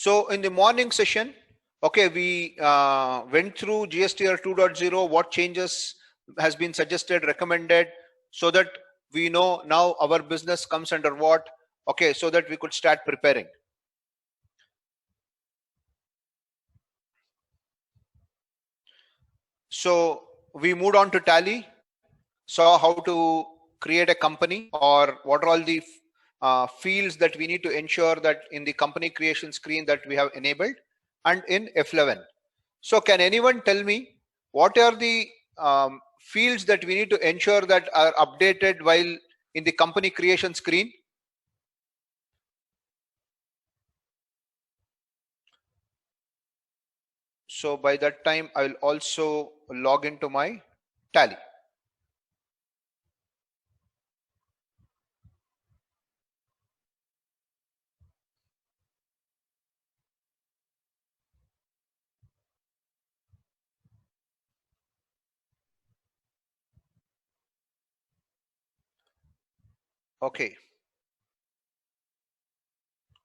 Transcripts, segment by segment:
So in the morning session, okay, we went through GSTR 2.0, what changes has been suggested, recommended, so that we know now our business comes under what, okay, so that we could start preparing. So we moved on to Tally, saw how to create a company or what are all the fields that we need to ensure that in the company creation screen that we have enabled, and in F11. So can anyone tell me what are the fields that we need to ensure that are updated while in the company creation screen? So by that time, I'll also log into my Tally. Okay.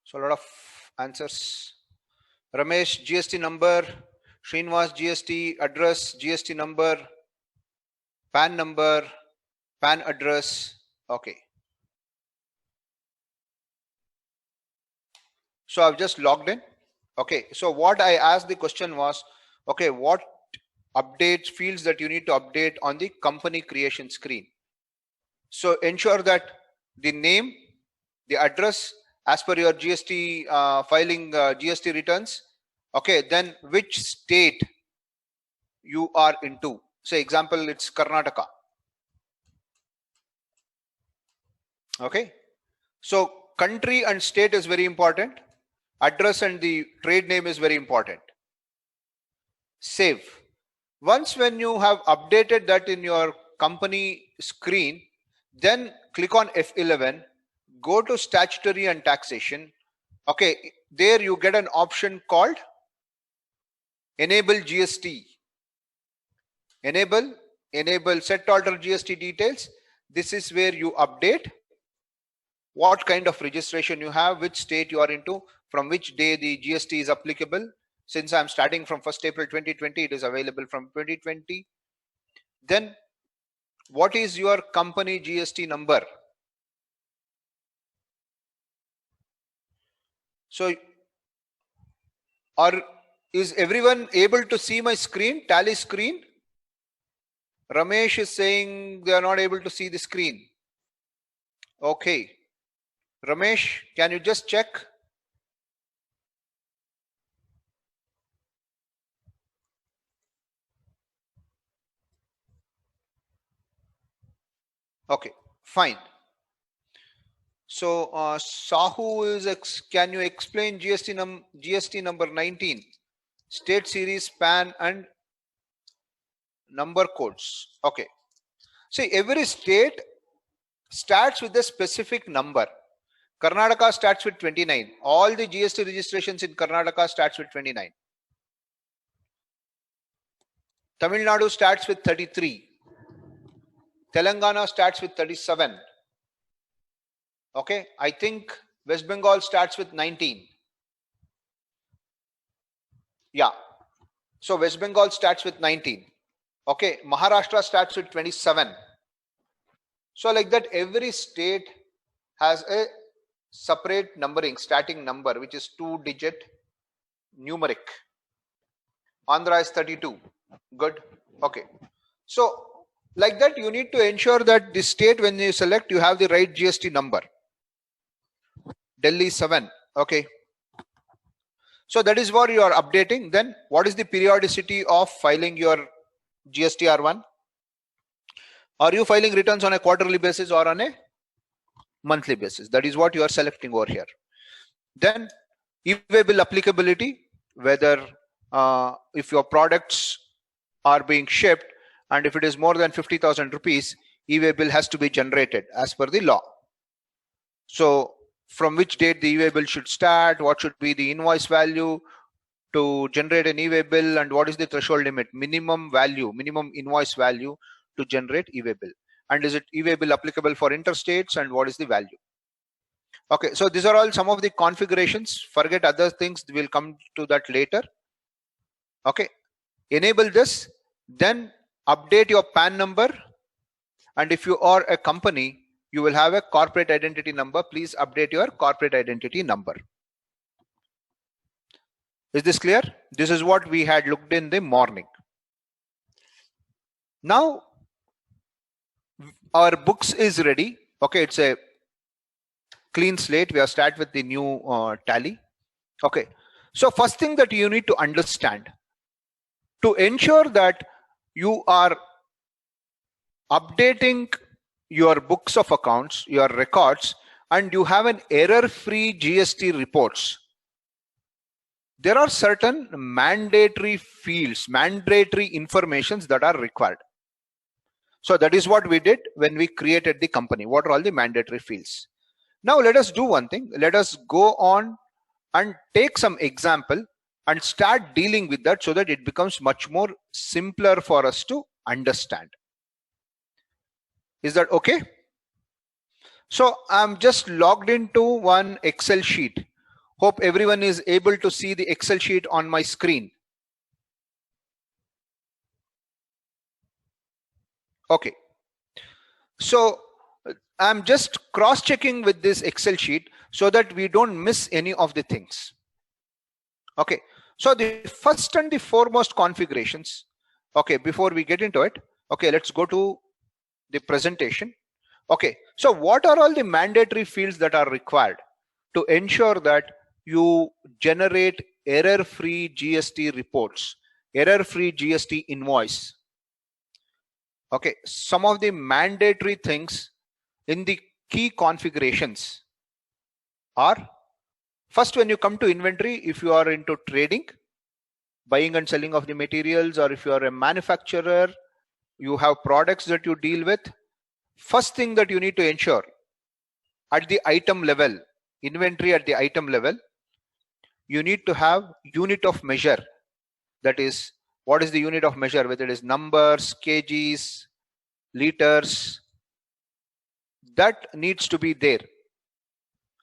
So a lot of answers. Ramesh, GST number. Srinivas, GST address, GST number, PAN number, PAN address. Okay. So I've just logged in. Okay. So what I asked the question was, okay, what updates fields that you need to update on the company creation screen? So ensure that the name, the address as per your GST filing GST returns. Okay. Then which state you are into. Say example, it's Karnataka. Okay. So country and state is very important. Address and the trade name is very important. Save. Once when you have updated that in your company screen, then click on F11, go to statutory and taxation. Okay, there you get an option called enable GST. Enable set alter GST details. This is where you update what kind of registration you have, which state you are into, from which day the GST is applicable. Since I'm starting from 1st April 2020, it is available from 2020. Then what is your company GST number? So, or is everyone able to see my screen, Tally screen? Ramesh is saying they are not able to see the screen. Okay. Ramesh, can you just check? Okay, fine. So Sahu is, can you explain GST number 19, state series, PAN and number codes? Okay. See, every state starts with a specific number. Karnataka starts with 29. All the GST registrations in Karnataka starts with 29. Tamil Nadu starts with 33. Telangana starts with 37. Okay, I think West Bengal starts with 19. Yeah, so West Bengal starts with 19. Okay, Maharashtra starts with 27. So like that, every state has a separate numbering, starting number, which is 2-digit numeric. Andhra is 32. Good. Okay. So like that, you need to ensure that the state, when you select, you have the right GST number. Delhi 7. Okay. So that is what you are updating. Then what is the periodicity of filing your GSTR1? Are you filing returns on a quarterly basis or on a monthly basis? That is what you are selecting over here. Then e-way bill applicability, whether if your products are being shipped and if it is more than 50,000 rupees, e-way bill has to be generated as per the law. So from which date the e-way bill should start, what should be the invoice value to generate an e-way bill, and what is the threshold limit, minimum value, minimum invoice value to generate e-way bill, and is it e-way bill applicable for interstates, and what is the value? Okay, so these are all some of the configurations. Forget other things, we'll come to that later. Okay, enable this, then update your PAN number, and if you are a company, you will have a corporate identity number. Please update your corporate identity number. Is this clear? This is what we had looked in the morning. Now our books is ready. Okay, it's a clean slate. We have started with the new tally. Okay, so first thing that you need to understand, to ensure that you are updating your books of accounts, your records, and you have an error-free GST reports, there are certain mandatory fields, mandatory informations that are required. So that is what we did when we created the company. What are all the mandatory fields? Now let us do one thing. Let us go on and take some example and start dealing with that so that it becomes much more simpler for us to understand. Is that okay? So I'm just logged into one Excel sheet. Hope everyone is able to see the Excel sheet on my screen. Okay. So I'm just cross-checking with this Excel sheet so that we don't miss any of the things. Okay. So the first and the foremost configurations. Okay. Before we get into it, okay, let's go to the presentation. Okay. So what are all the mandatory fields that are required to ensure that you generate error-free GST reports, error-free GST invoice? Okay, some of the mandatory things in the key configurations are, first, when you come to inventory, if you are into trading, buying and selling of the materials, or if you are a manufacturer, you have products that you deal with, first thing that you need to ensure at the item level, inventory at the item level, you need to have unit of measure. That is, what is the unit of measure? Whether it is numbers, kgs, liters, that needs to be there.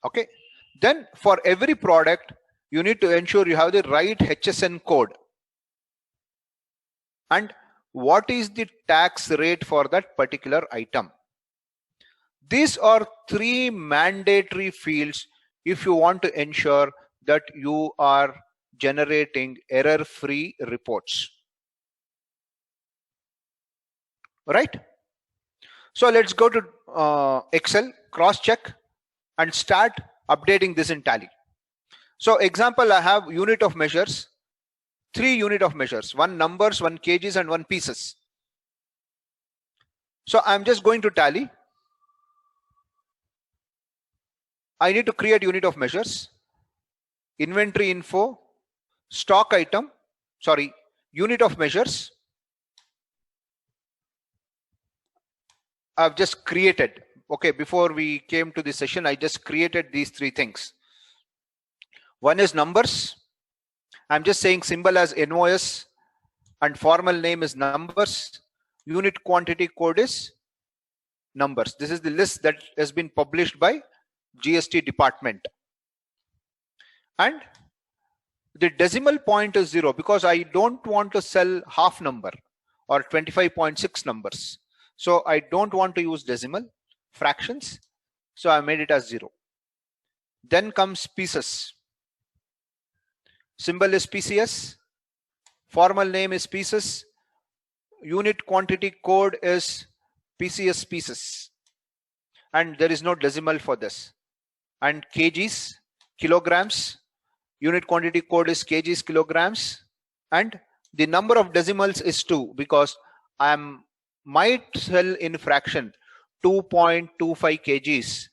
Okay. Then for every product, you need to ensure you have the right HSN code. And what is the tax rate for that particular item? These are three mandatory fields if you want to ensure that you are generating error-free reports. Right? So let's go to Excel, cross-check, and start updating this in Tally. So example, I have unit of measures, 3 unit of measures, 1 numbers, 1 kgs, and 1 pieces. So I'm just going to Tally. I need to create unit of measures, inventory info, stock item, sorry, unit of measures. I've just created. Okay, before we came to this session, I just created these 3 things. One is numbers. I'm just saying symbol as NOS and formal name is numbers. Unit quantity code is numbers. This is the list that has been published by GST department. And the decimal point is 0 because I don't want to sell half number or 25.6 numbers. So I don't want to use decimal fractions. So I made it as 0. Then comes pieces. Symbol is PCS. Formal name is pieces. Unit quantity code is PCS pieces. And there is no decimal for this. And kgs, kilograms. Unit quantity code is kgs, kilograms. And the number of decimals is 2 because I might sell in fraction 2.25 kgs,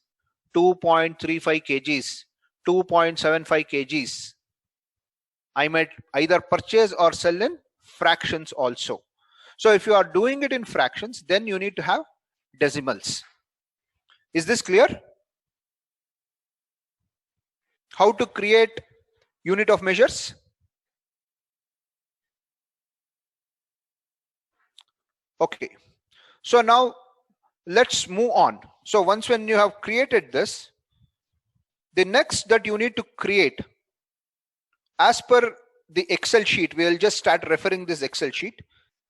2.35 kgs, 2.75 kgs. I might either purchase or sell in fractions also. So if you are doing it in fractions, then you need to have decimals. Is this clear? How to create unit of measures? Okay. So now let's move on. So once when you have created this, The next that you need to create, as per the Excel sheet, we'll just start referring this Excel sheet,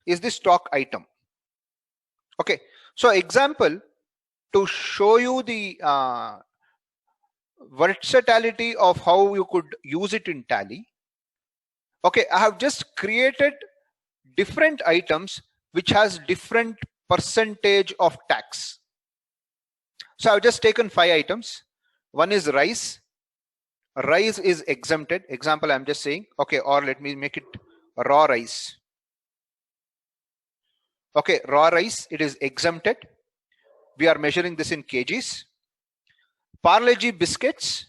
is the stock item. Okay, so example, to show you the versatility of how you could use it in Tally. Okay, I have just created different items which has different percentage of tax. So I've just taken 5 items. One is rice. Rice is exempted. Example, I'm just saying, okay, or let me make it raw rice. Okay, raw rice, it is exempted. We are measuring this in kgs. Parle-G biscuits,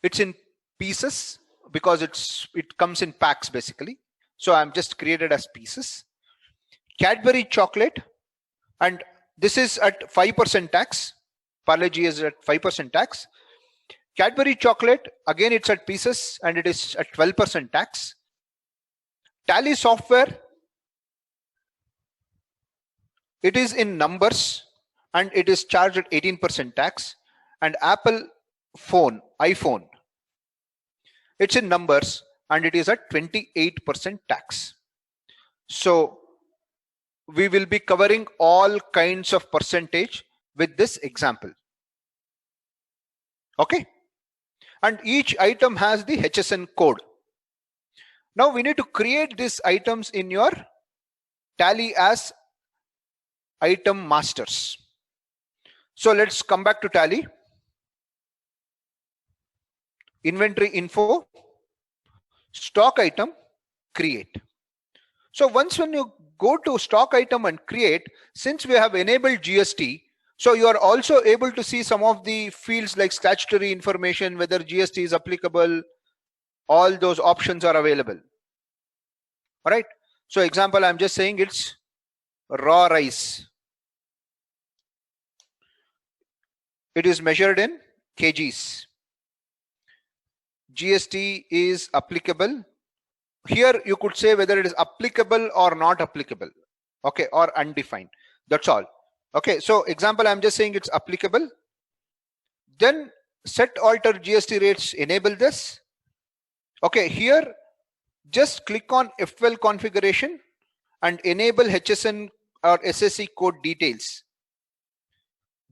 it's in pieces because it comes in packs basically. So I'm just created as pieces. Cadbury chocolate, and this is at 5% tax. Parle-G is at 5% tax. Cadbury chocolate, again it's at pieces and it is at 12% tax. Tally software, it is in numbers and it is charged at 18% tax. And Apple phone, iPhone, it's in numbers and it is at 28% tax. So we will be covering all kinds of percentage with this example. Okay, and each item has the HSN code. Now we need to create these items in your Tally as item masters. So let's come back to Tally. Inventory info, stock item, create. So once when you go to stock item and create, since we have enabled GST, so you are also able to see some of the fields like statutory information, whether GST is applicable, all those options are available. All right. So example, I'm just saying it's raw rice. It is measured in kgs. GST is applicable. Here you could say whether it is applicable or not applicable. Okay, or undefined. That's all. Okay, so example, I'm just saying it's applicable. Then set alter GST rates, enable this. Okay, here just click on F12 configuration and enable HSN or SSE code details.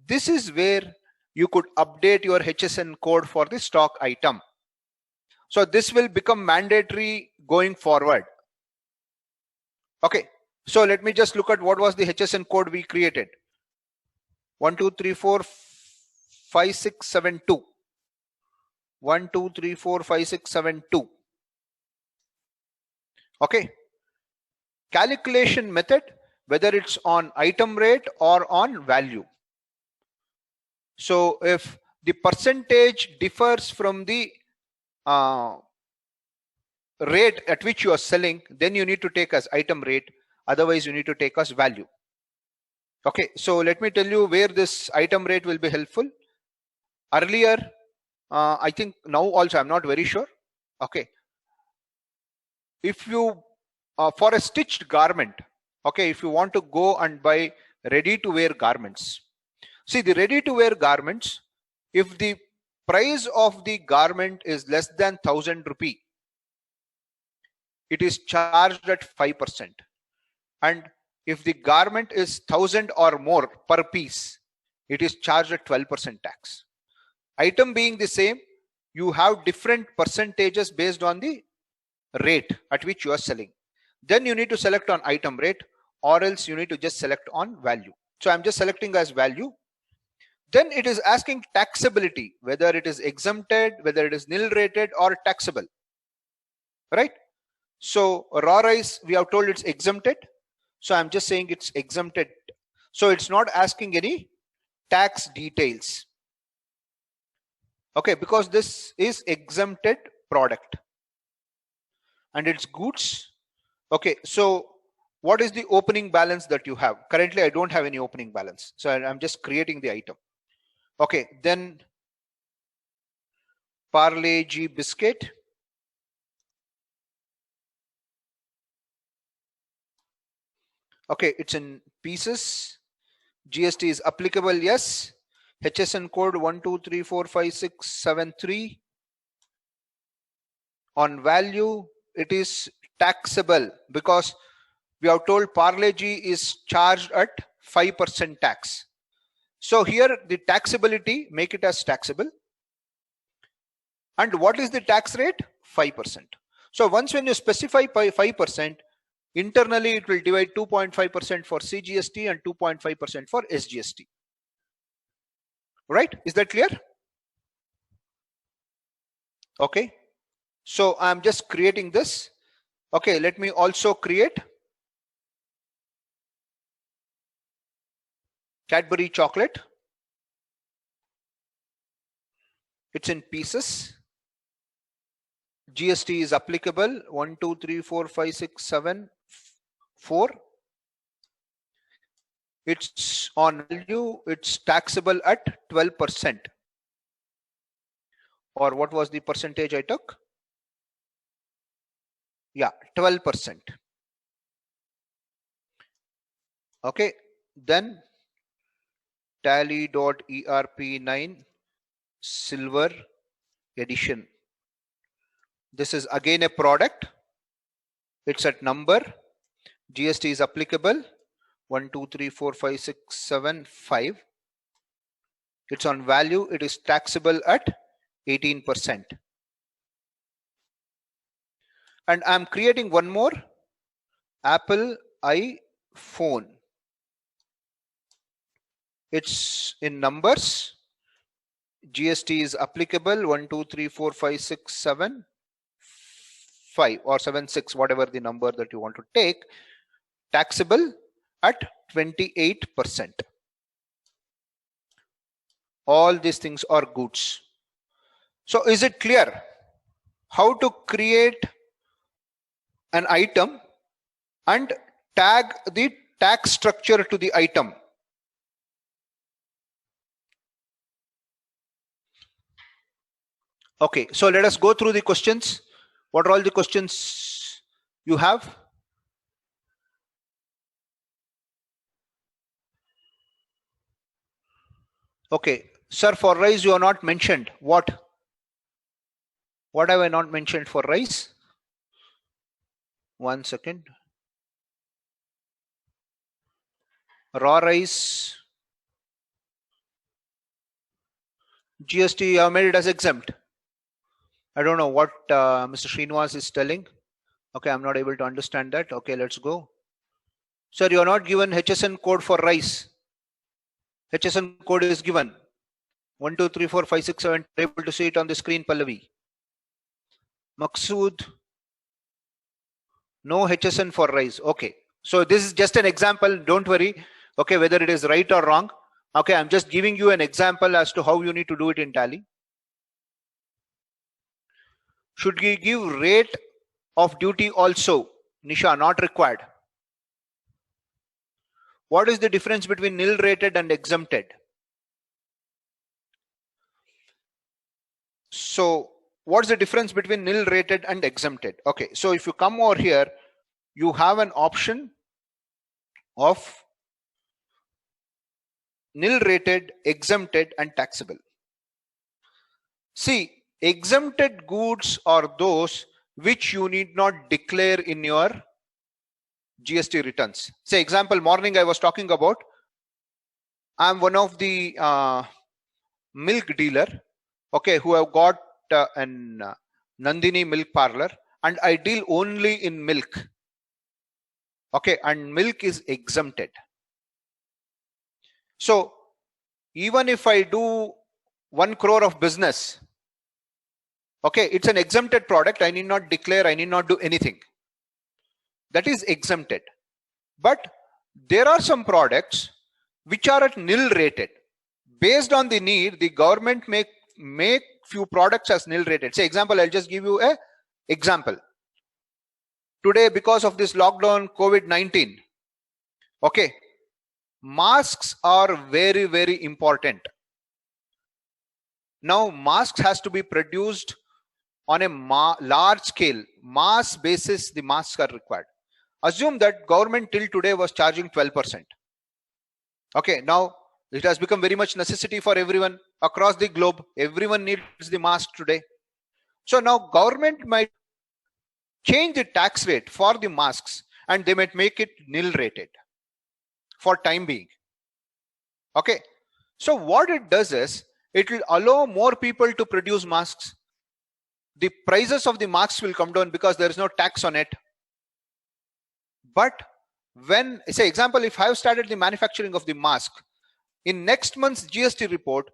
This is where you could update your HSN code for the stock item. So this will become mandatory going forward. Okay, so let me just look at what was the HSN code we created. 1 2 3 4 5 6 7 2. 1 2 3 4 5 6 7 2. Okay, calculation method, whether it's on item rate or on value. So if the percentage differs from the rate at which you are selling, then you need to take as item rate, otherwise you need to take as value. Okay, so let me tell you where this item rate will be helpful. Earlier, I think now also I'm not very sure. Okay, if you for a stitched garment, okay, if you want to go and buy ready to wear garments, see the ready to wear garments, if the price of the garment is less than 1000 rupee, it is charged at 5%. And if the garment is 1000 or more per piece, it is charged at 12% tax. Item being the same, you have different percentages based on the rate at which you are selling. Then you need to select on item rate, or else you need to just select on value. So I'm just selecting as value. Then it is asking taxability, whether it is exempted, whether it is nil rated or taxable, right? So raw rice, we have told it's exempted. So I'm just saying it's exempted. So it's not asking any tax details. Okay, because this is exempted product and it's goods. Okay, so what is the opening balance that you have? Currently, I don't have any opening balance. So I'm just creating the item. Okay, then Parle-G biscuit. Okay, it's in pieces. GST is applicable, yes. HSN code 1234567 on value, it is taxable because we have told Parle-G is charged at 5% tax. So here the taxability, make it as taxable. And what is the tax rate? 5%. So once when you specify 5%, internally it will divide 2.5% for CGST and 2.5% for SGST. Right? Is that clear? Okay. So I'm just creating this. Okay, let me also create Cadbury chocolate. It's in pieces. GST is applicable 1, 2, 3, 4, 5, 6, 7, 4. It's on value, it's taxable at 12%. Or what was the percentage I took? Yeah, 12%. Okay, then tally.erp9 silver edition. This is again a product. It's at number. GST is applicable 1, 2, 3, 4, 5, 6, 7, 5. It's on value. It is taxable at 18%. And I'm creating one more, Apple iPhone. It's in numbers. GST is applicable 1, 2, 3, 4, 5, 6, 7, 5 or 7, 6, whatever the number that you want to take. Taxable at 28%. All these things are goods. So is it clear how to create an item and tag the tax structure to the item? Okay, so let us go through the questions. What are all the questions you have? Okay, sir, for rice you are not mentioned. What have I not mentioned for rice? 1 second. Raw rice. GST, I made it as exempt. I don't know what Mr. Srinivas is telling. Okay, I'm not able to understand that. Okay, let's go. Sir, you are not given HSN code for rice. HSN code is given. 1, 2, 3, 4, 5, 6, 7. Able to see it on the screen, Pallavi. Maqsood. No HSN for rice. Okay. So this is just an example. Don't worry. Okay, whether it is right or wrong. Okay, I'm just giving you an example as to how you need to do it in Tally. Should we give rate of duty also? Nisha, not required. What is the difference between nil rated and exempted? So what's the difference between nil rated and exempted? Okay, so if you come over here, you have an option of nil rated, exempted and taxable. See, exempted goods are those which you need not declare in your GST returns. Say example, morning I was talking about, I'm one of the milk dealer, okay, who have got an Nandini milk parlor, and I deal only in milk. Okay, and milk is exempted. So even if I do 1 crore of business, okay, it's an exempted product. I need not declare, I need not do anything. That is exempted. But there are some products which are at nil rated. Based on the need, the government make few products as nil rated. Say example, I'll just give you a example. Today, because of this lockdown, COVID-19, okay, masks are very, very important. Now, masks has to be produced on a large scale, mass basis, the masks are required. Assume that government till today was charging 12%. Okay, now It has become very much necessity for everyone across the globe. Everyone needs the mask today. So now government might change the tax rate for the masks and they might make it nil rated for time being. Okay. So what it does is it will allow more people to produce masks. The prices of the masks will come down because there is no tax on it. But when, say example, if I have started the manufacturing of the mask, in next month's GST report,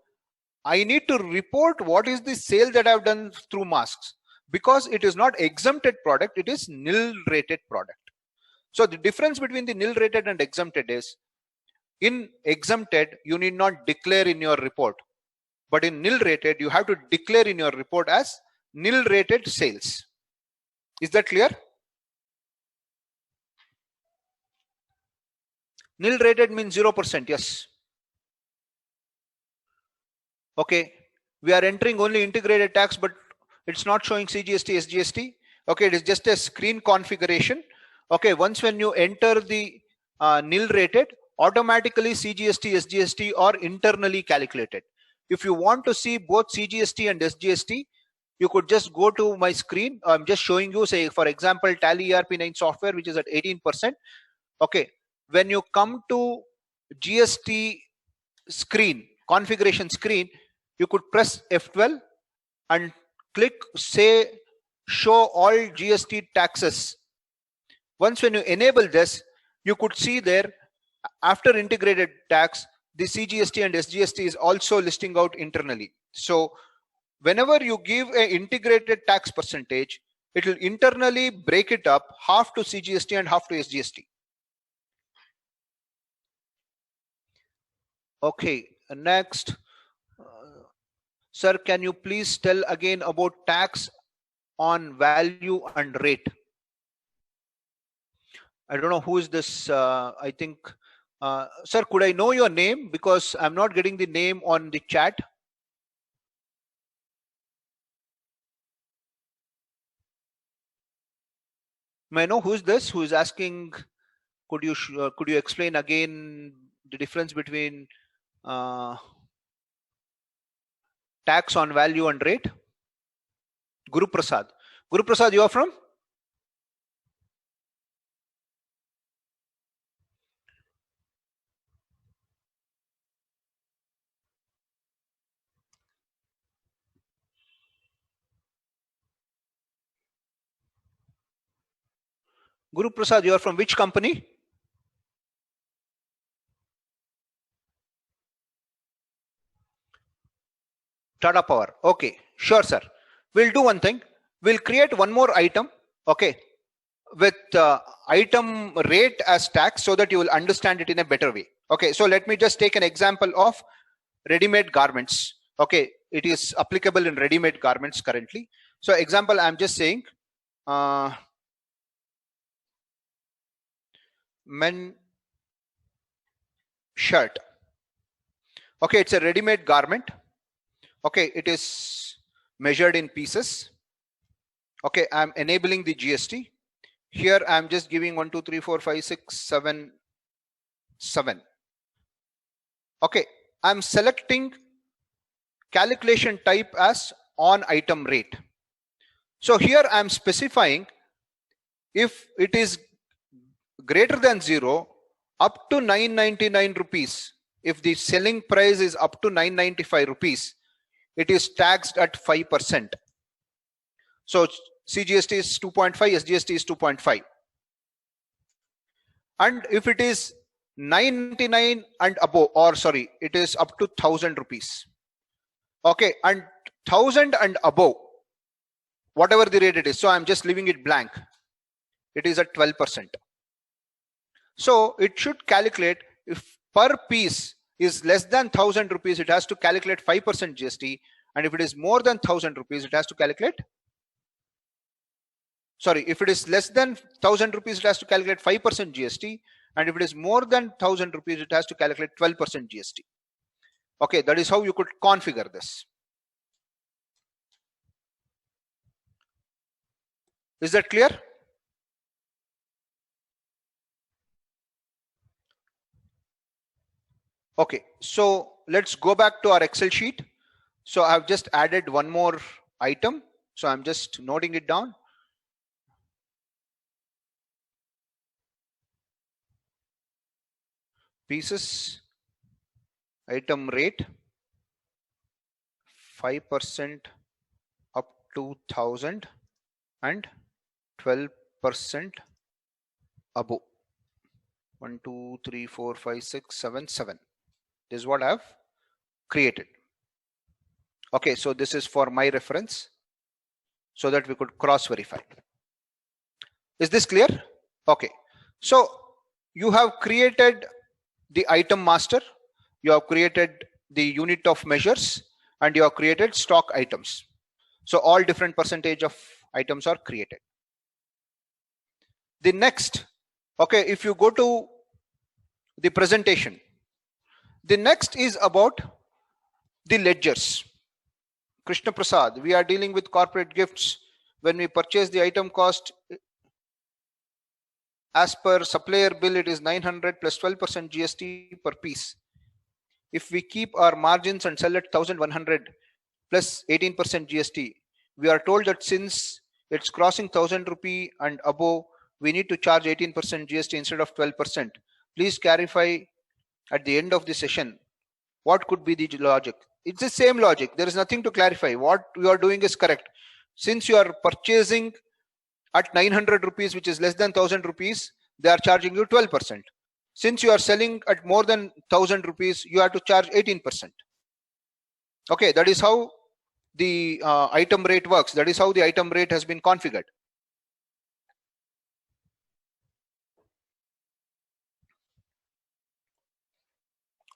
I need to report what is the sale that I've done through masks, because it is not exempted product, it is nil rated product. So the difference between the nil rated and exempted is, in exempted you need not declare in your report, but in nil rated you have to declare in your report as nil rated sales. Is that clear? Nil rated means 0%. Yes. Okay, we are entering only integrated tax, but it's not showing CGST, SGST. Okay, it is just a screen configuration. Okay, once when you enter the nil rated, automatically CGST, SGST are internally calculated. If you want to see both CGST and SGST, you could just go to my screen. I'm just showing you, say for example, Tally ERP9 software, which is at 18%. Okay, when you come to GST screen, configuration screen, you could press F12 and click say show all GST taxes. Once when you enable this, you could see there after integrated tax, the CGST and SGST is also listing out internally. So whenever you give an integrated tax percentage, it will internally break it up, half to CGST and half to SGST. Okay, next. Sir, can you please tell again about tax on value and rate? I don't know who is this. I think, sir, could I know your name, because I'm not getting the name on the chat. May I know who is this? Who is asking? Could you explain again the difference between tax on value and rate? Guru Prasad. Guru Prasad, you are from? Guru Prasad, you are from which company? Tata Power. Okay, sure, sir. We'll do one thing. We'll create one more item. Okay, with item rate as tax, so that you will understand it in a better way. Okay, so let me just take an example of ready-made garments. Okay, it is applicable in ready-made garments currently. So example, I'm just saying men shirt. Okay, it's a ready-made garment. Okay, it is measured in pieces. Okay, I'm enabling the GST. Here I'm just giving 1, 2, 3, 4, 5, 6, 7, 7. Okay, I'm selecting calculation type as on item rate. So here I'm specifying if it is greater than 0, up to 999 rupees. If the selling price is up to 995 rupees, it is taxed at 5%. So CGST is 2.5, SGST is 2.5. And if it is 999 and above, or sorry, it is up to 1000 rupees. Okay, and 1000 and above, whatever the rate it is. So I'm just leaving it blank. It is at 12%. So it should calculate, if per piece is less than 1000 rupees, it has to calculate 5% GST. And if it is more than 1000 rupees, it has to calculate. Sorry, if it is less than 1000 rupees, it has to calculate 5% GST. And if it is more than 1000 rupees, it has to calculate 12% GST. Okay, that is how you could configure this. Is that clear? Okay, so let's go back to our Excel sheet. So I've just added one more item. So I'm just noting it down. Pieces, item rate, 5% up to 1000 and 12% above. 1, 2, 3, 4, 5, 6, 7, 7. This is what I've created. Okay, so this is for my reference so that we could cross verify. Is this clear? Okay, so you have created the item master, you have created the unit of measures, and you have created stock items. So all different percentage of items are created. The next, okay, if you go to the presentation, the next is about the ledgers. Krishna Prasad, we are dealing with corporate gifts. When we purchase the item cost, as per supplier bill, it is 900 plus 12% GST per piece. If we keep our margins and sell at 1100 plus 18% GST, we are told that since it's crossing 1000 rupee and above, we need to charge 18% GST instead of 12%. Please clarify at the end of the session what could be the logic. It's the same logic. There is nothing to clarify. What you are doing is correct. Since you are purchasing at 900 rupees, which is less than 1000 rupees, they are charging you 12%. Since you are selling at more than 1000 rupees, you have to charge 18%. Okay, that is how the item rate works. That is how the item rate has been configured.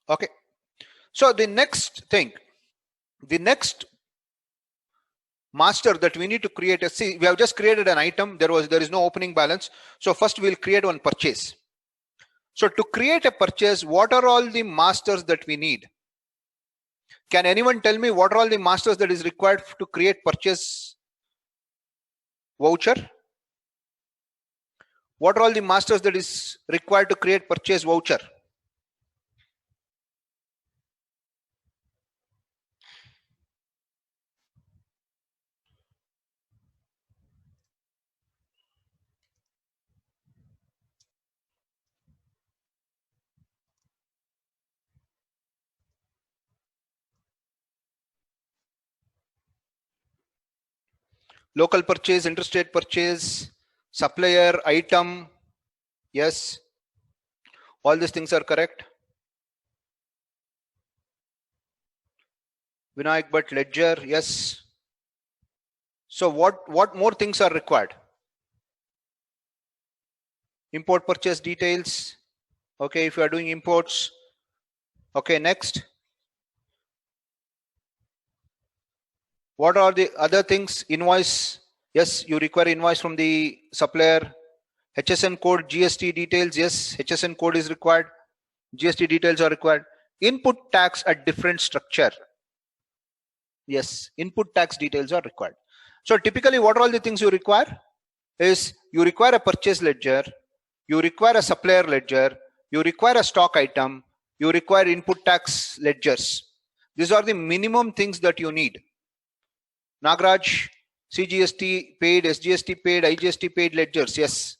Okay, so the next thing, the next master that we need to create, see, we have just created an item. There is no opening balance. So first we'll create one purchase. So to create a purchase, what are all the masters that we need? Can anyone tell me what are all the masters that is required to create purchase voucher? What are all the masters that is required to create purchase voucher? Local purchase, interstate purchase, supplier, item. Yes, all these things are correct. Vinayak Bhatt ledger, yes. So what more things are required? Import purchase details. Okay, if you are doing imports. Okay, next. What are the other things? Invoice. Yes, you require invoice from the supplier. HSN code, GST details. Yes, HSN code is required. GST details are required. Input tax at different structure. Yes, input tax details are required. So typically what are all the things you require? Is you require a purchase ledger, you require a supplier ledger, you require a stock item, you require input tax ledgers. These are the minimum things that you need. Nagraj, CGST paid, SGST paid, IGST paid ledgers. Yes,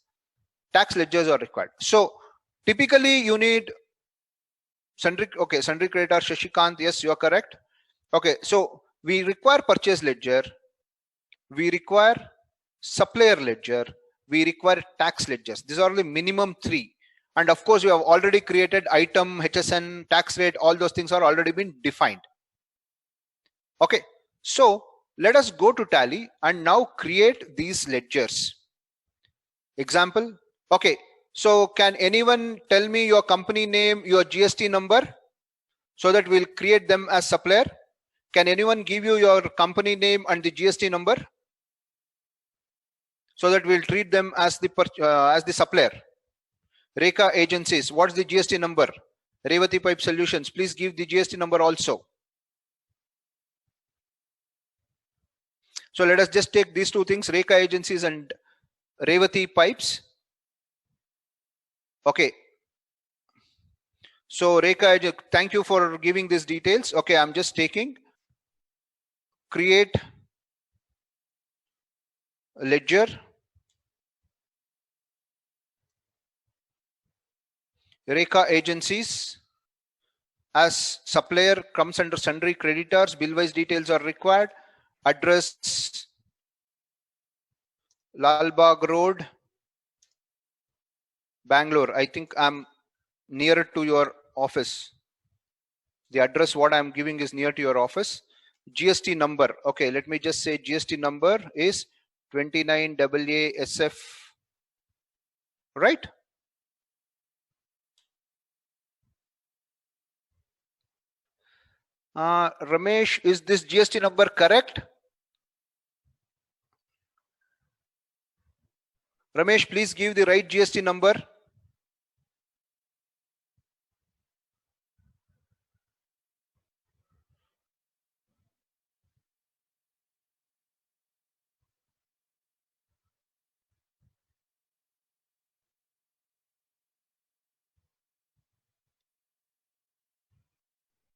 tax ledgers are required. So typically you need sundry, okay, sundry creditor, Shashikant, yes, you are correct. Okay, so we require purchase ledger, we require supplier ledger, we require tax ledgers. These are the minimum three. And of course, we have already created item, HSN, tax rate, all those things are already been defined. Okay, so let us go to Tally and now create these ledgers. Example, okay, so can anyone tell me your company name, your GST number, so that we'll create them as supplier? Can anyone give you your company name and the GST number, so that we'll treat them as the supplier? Reka Agencies, what's the GST number? Revati Pipe Solutions, please give the GST number also. So let us just take these two things, Reka Agencies and Revati Pipes. Okay. So Rekha, thank you for giving these details. Okay, I'm just taking create ledger, Rekha agencies. As supplier comes under sundry creditors, bill-wise details are required. Address Lalbagh Road, Bangalore. I think I'm nearer to your office. The address what I'm giving is near to your office. GST number. Okay, let me just say GST number is 29AA SF. Right? Ramesh, is this GST number correct? Ramesh, please give the right GST number.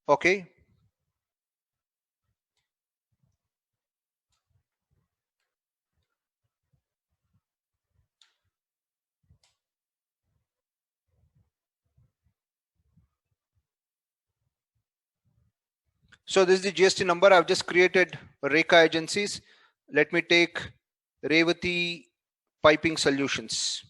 Okay. So this is the GST number. I've just created Rekha agencies. Let me take Revati Piping Solutions.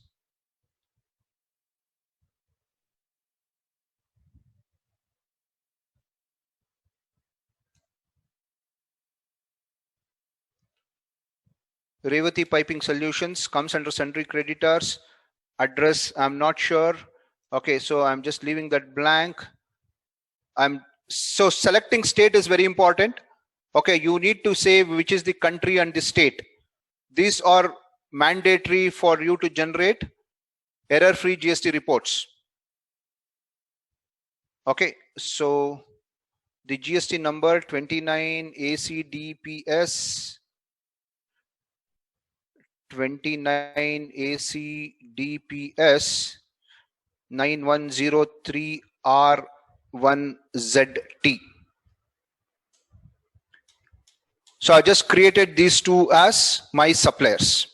Revati Piping Solutions comes under sundry creditors. Address, I'm not sure. Okay, so I'm just leaving that blank. So selecting state is very important. Okay, you need to say which is the country and the state. These are mandatory for you to generate error-free GST reports. Okay, so the GST number 29 ACDPS 29 ACDPS 9103R1ZT. So I just created these two as my suppliers.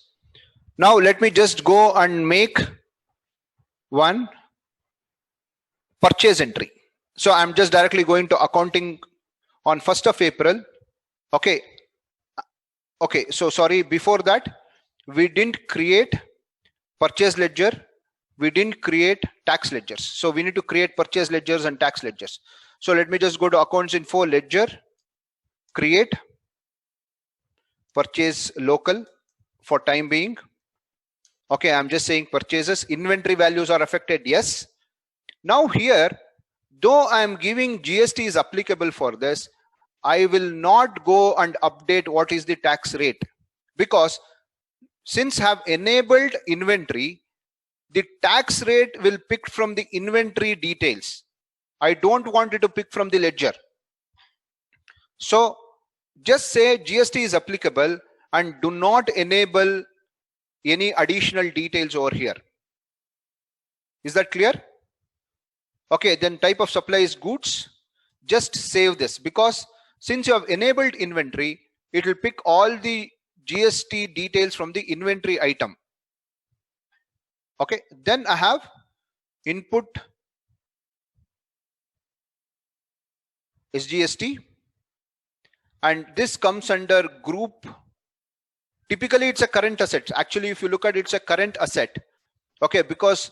Now let me just go and make one purchase entry. So I'm just directly going to accounting on 1st of April. Okay. Okay. So sorry, before that, we didn't create purchase ledger. We didn't create tax ledgers. So we need to create purchase ledgers and tax ledgers. So let me just go to accounts info ledger, create purchase local for time being. Okay, I'm just saying purchases, inventory values are affected. Yes. Now here, though I'm giving GST is applicable for this, I will not go and update what is the tax rate, because since I have enabled inventory, the tax rate will pick from the inventory details. I don't want it to pick from the ledger. So just say GST is applicable and do not enable any additional details over here. Is that clear? Okay, then type of supply is goods. Just save this, because since you have enabled inventory, it will pick all the GST details from the inventory item. Okay, then I have input SGST, and this comes under group. Typically it's a current asset. Actually, if you look at it, it's a current asset. Okay, because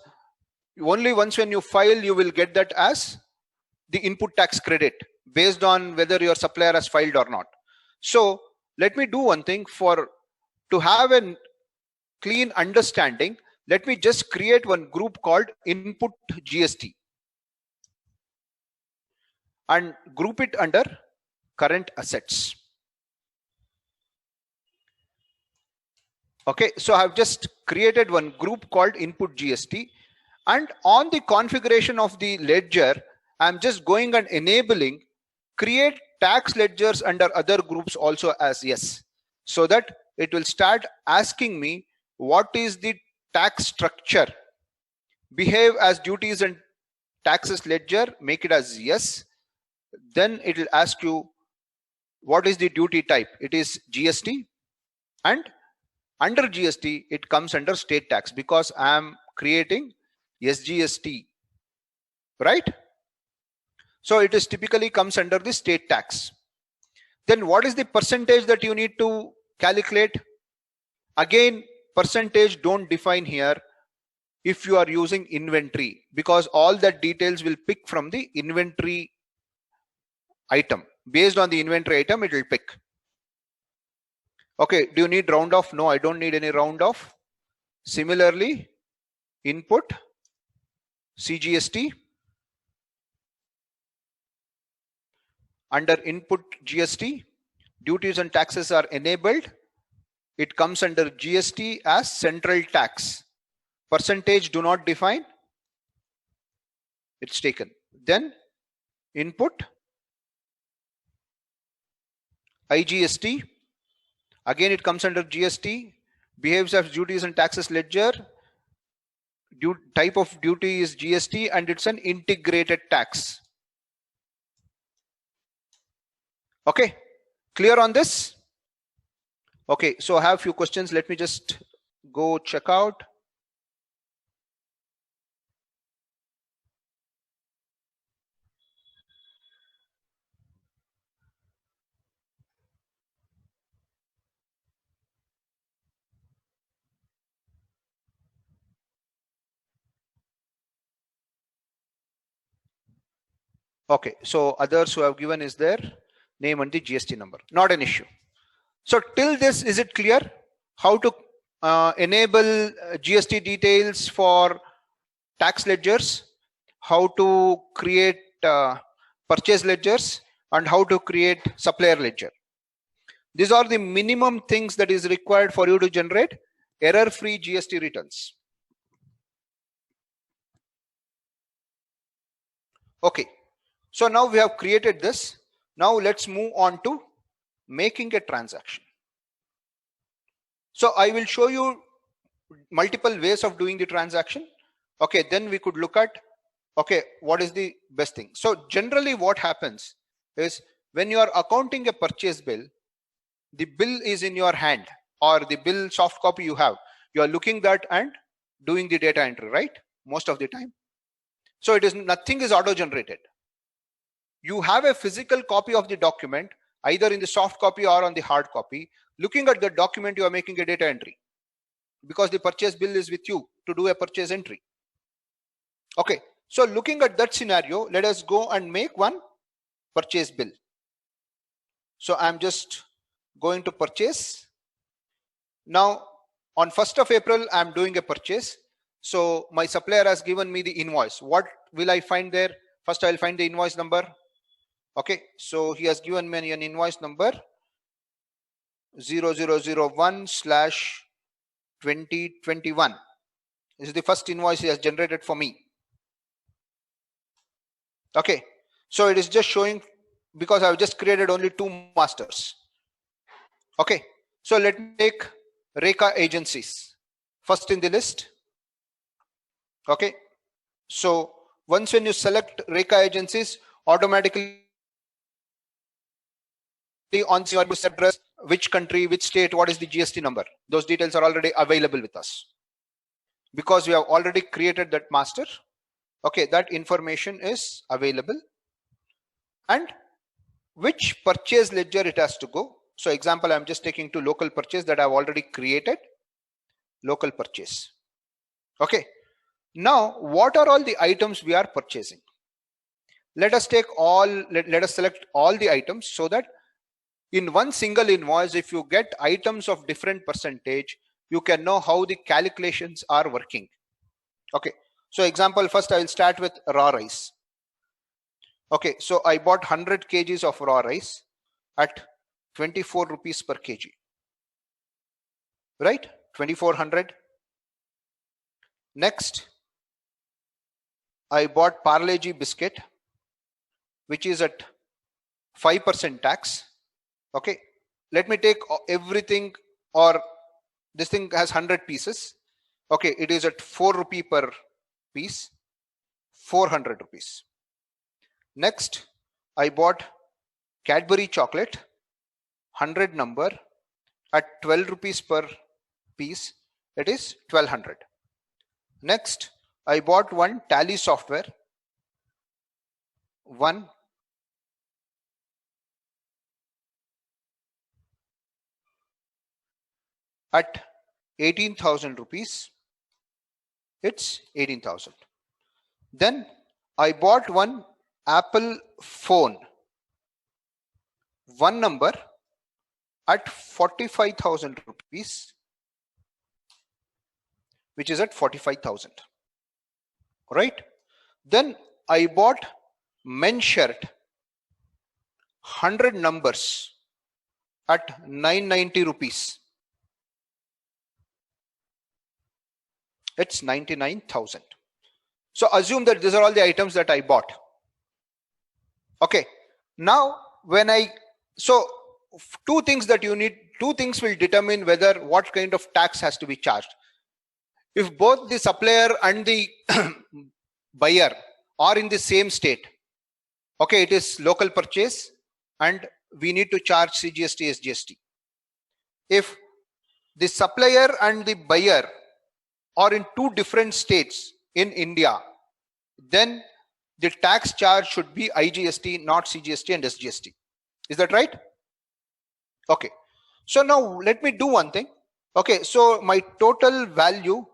only once when you file, you will get that as the input tax credit based on whether your supplier has filed or not. So let me do one thing. To have a clean understanding, let me just create one group called input GST and group it under current assets. Okay, so I've just created one group called input GST, and on the configuration of the ledger, I'm just going and enabling create tax ledgers under other groups also as yes, so that it will start asking me what is the tax structure, behave as duties and taxes ledger, make it as yes. Then it will ask you what is the duty type. It is GST, and under GST it comes under state tax because I am creating SGST, right? So it is typically comes under the state tax. Then what is the percentage that you need to calculate? Again, percentage don't define here if you are using inventory, because all that details will pick from the inventory item. Based on the inventory item, it will pick. Okay, do you need round off? No, I don't need any round off. Similarly, input CGST. Under input GST, duties and taxes are enabled. It comes under GST as central tax. Percentage do not define. It's taken. Then input IGST. Again, it comes under GST. Behaves as duties and taxes ledger. Type of duty is GST, and it's an integrated tax. Okay, clear on this? Okay, so I have a few questions. Let me just go check out. Okay, so others who have given is their name and the GST number. Not an issue. So till this, is it clear how to enable GST details for tax ledgers, how to create purchase ledgers, and how to create supplier ledger? These are the minimum things that is required for you to generate error-free GST returns. Okay, so now we have created this. Now let's move on to making a transaction. So I will show you multiple ways of doing the transaction. Okay, then we could look at, okay, what is the best thing? So generally what happens is when you are accounting a purchase bill, the bill is in your hand, or the bill soft copy you have. You are looking that and doing the data entry, right? Most of the time. So it is nothing is auto generated. You have a physical copy of the document, either in the soft copy or on the hard copy. Looking at the document, you are making a data entry because the purchase bill is with you to do a purchase entry. Okay, so looking at that scenario, let us go and make one purchase bill. So I'm just going to purchase. Now on 1st of April, I'm doing a purchase. So my supplier has given me the invoice. What will I find there? First, I'll find the invoice number. Okay, so he has given me an invoice number 0001/2021. This is the first invoice he has generated for me. Okay, so it is just showing because I've just created only 2 masters. Okay, so let me take Reka Agencies first in the list. Okay, so once when you select Reka Agencies, automatically on your address, which country, which state, what is the GST number, those details are already available with us because we have already created that master. Okay, that information is available, and which purchase ledger it has to go. So example, I'm just taking to local purchase that I've already created, local purchase. Okay, now what are all the items we are purchasing? Let us take all, let us select all the items so that in one single invoice, if you get items of different percentage, you can know how the calculations are working. Okay, so example, first I will start with raw rice. Okay, so I bought 100 kgs of raw rice at 24 rupees per kg, right? 2400. Next, I bought Parle-G biscuit, which is at 5% tax. Okay, let me take everything, or this thing has 100 pieces. Okay, it is at 4 rupee per piece. 400 rupees. Next, I bought Cadbury chocolate, 100 number at 12 rupees per piece. It is 1200. Next, I bought one Tally software, one at 18,000 rupees. It's 18,000. Then I bought one Apple phone, one number at 45,000 rupees, which is at 45,000, right? Then I bought men's shirt, 100 numbers at 990 rupees. It's 99,000. So assume that these are all the items that I bought. Okay. Now so two things that you need, two things will determine whether what kind of tax has to be charged. If both the supplier and the buyer are in the same state, okay, it is local purchase and we need to charge CGST, SGST. If the supplier and the buyer are in two different states in India, then the tax charge should be IGST, not CGST and SGST. Is that right? Okay. So now let me do one thing. Okay, so my total value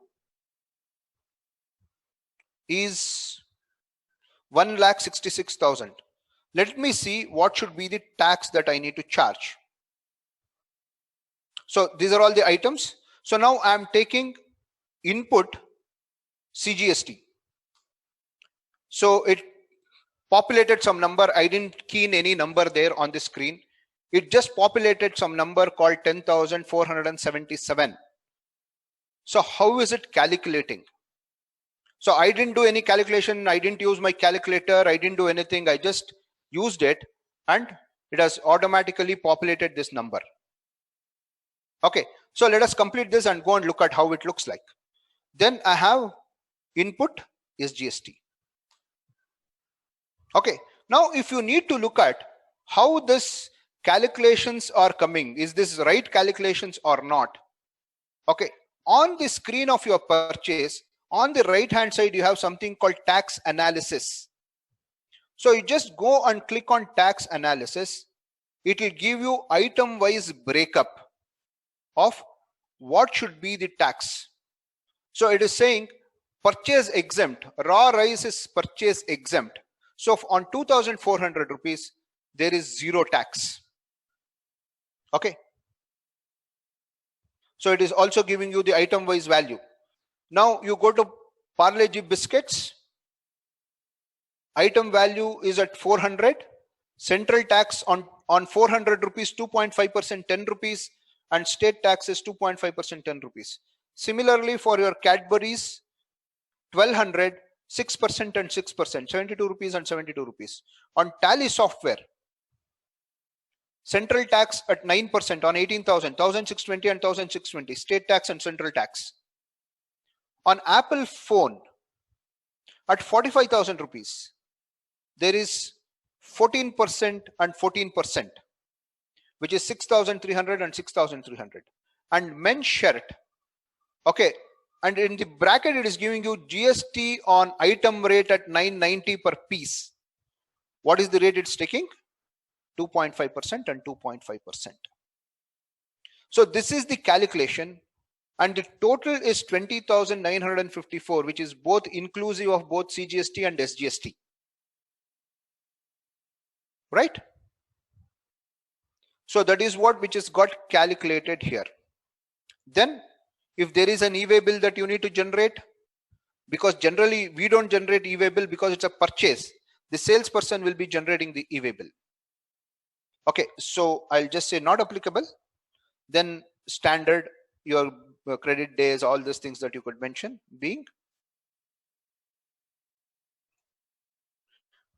is 1,66,000. Let me see what should be the tax that I need to charge. So these are all the items. So now I am taking input CGST. So it populated some number. I didn't key in any number there on the screen. It just populated some number called 10,477. So how is it calculating? So I didn't do any calculation. I didn't use my calculator. I didn't do anything. I just used it and it has automatically populated this number. Okay. So let us complete this and go and look at how it looks like. Then I have input is GST. Okay. Now, if you need to look at how this calculations are coming, is this right calculations or not? Okay. On the screen of your purchase, on the right hand side, you have something called tax analysis. So you just go and click on tax analysis. It will give you item wise breakup of what should be the tax. So it is saying purchase exempt, raw rice is purchase exempt. So on 2,400 rupees, there is zero tax. Okay. So it is also giving you the item wise value. Now you go to Parle-G biscuits. Item value is at 400. Central tax on 400 rupees, 2.5%, 10 rupees, and state tax is 2.5%, 10 rupees. Similarly, for your Cadbury's, 1200, 6% and 6%, 72 rupees and 72 rupees. On Tally software, central tax at 9% on 18,000, 1,620 and 1,620, state tax and central tax. On Apple phone, at 45,000 rupees, there is 14% and 14%, which is 6,300 and 6,300. And men's shirt, okay, and in the bracket it is giving you GST on item rate at 990 per piece. What is the rate it's taking? 2.5% and 2.5%. So this is the calculation, and the total is 20,954, which is both inclusive of both CGST and SGST. Right? So that is what which is got calculated here. Then if there is an e-way bill that you need to generate, because generally we don't generate e-way bill because it's a purchase, the salesperson will be generating the e-way bill. Okay, so I'll just say not applicable. Then standard, your credit days, all these things that you could mention being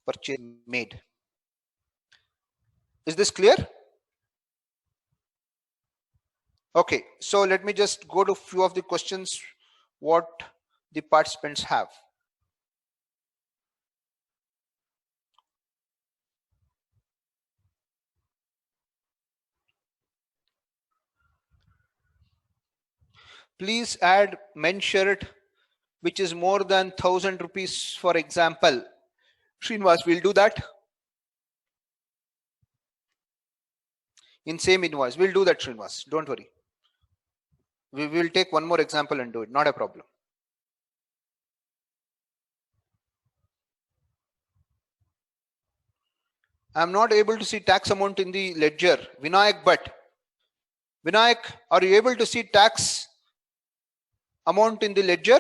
purchase made. Is this clear? Okay, so let me just go to a few of the questions what the participants have. please add men's shirt which is more than 1,000 rupees, for example. Srinivas will do that in same invoice. We'll do that, Srinivas. Don't worry. We will take one more example and do it. Not a problem. I'm not able to see tax amount in the ledger. Vinayak Bhatt. Vinayak, are you able to see tax amount in the ledger?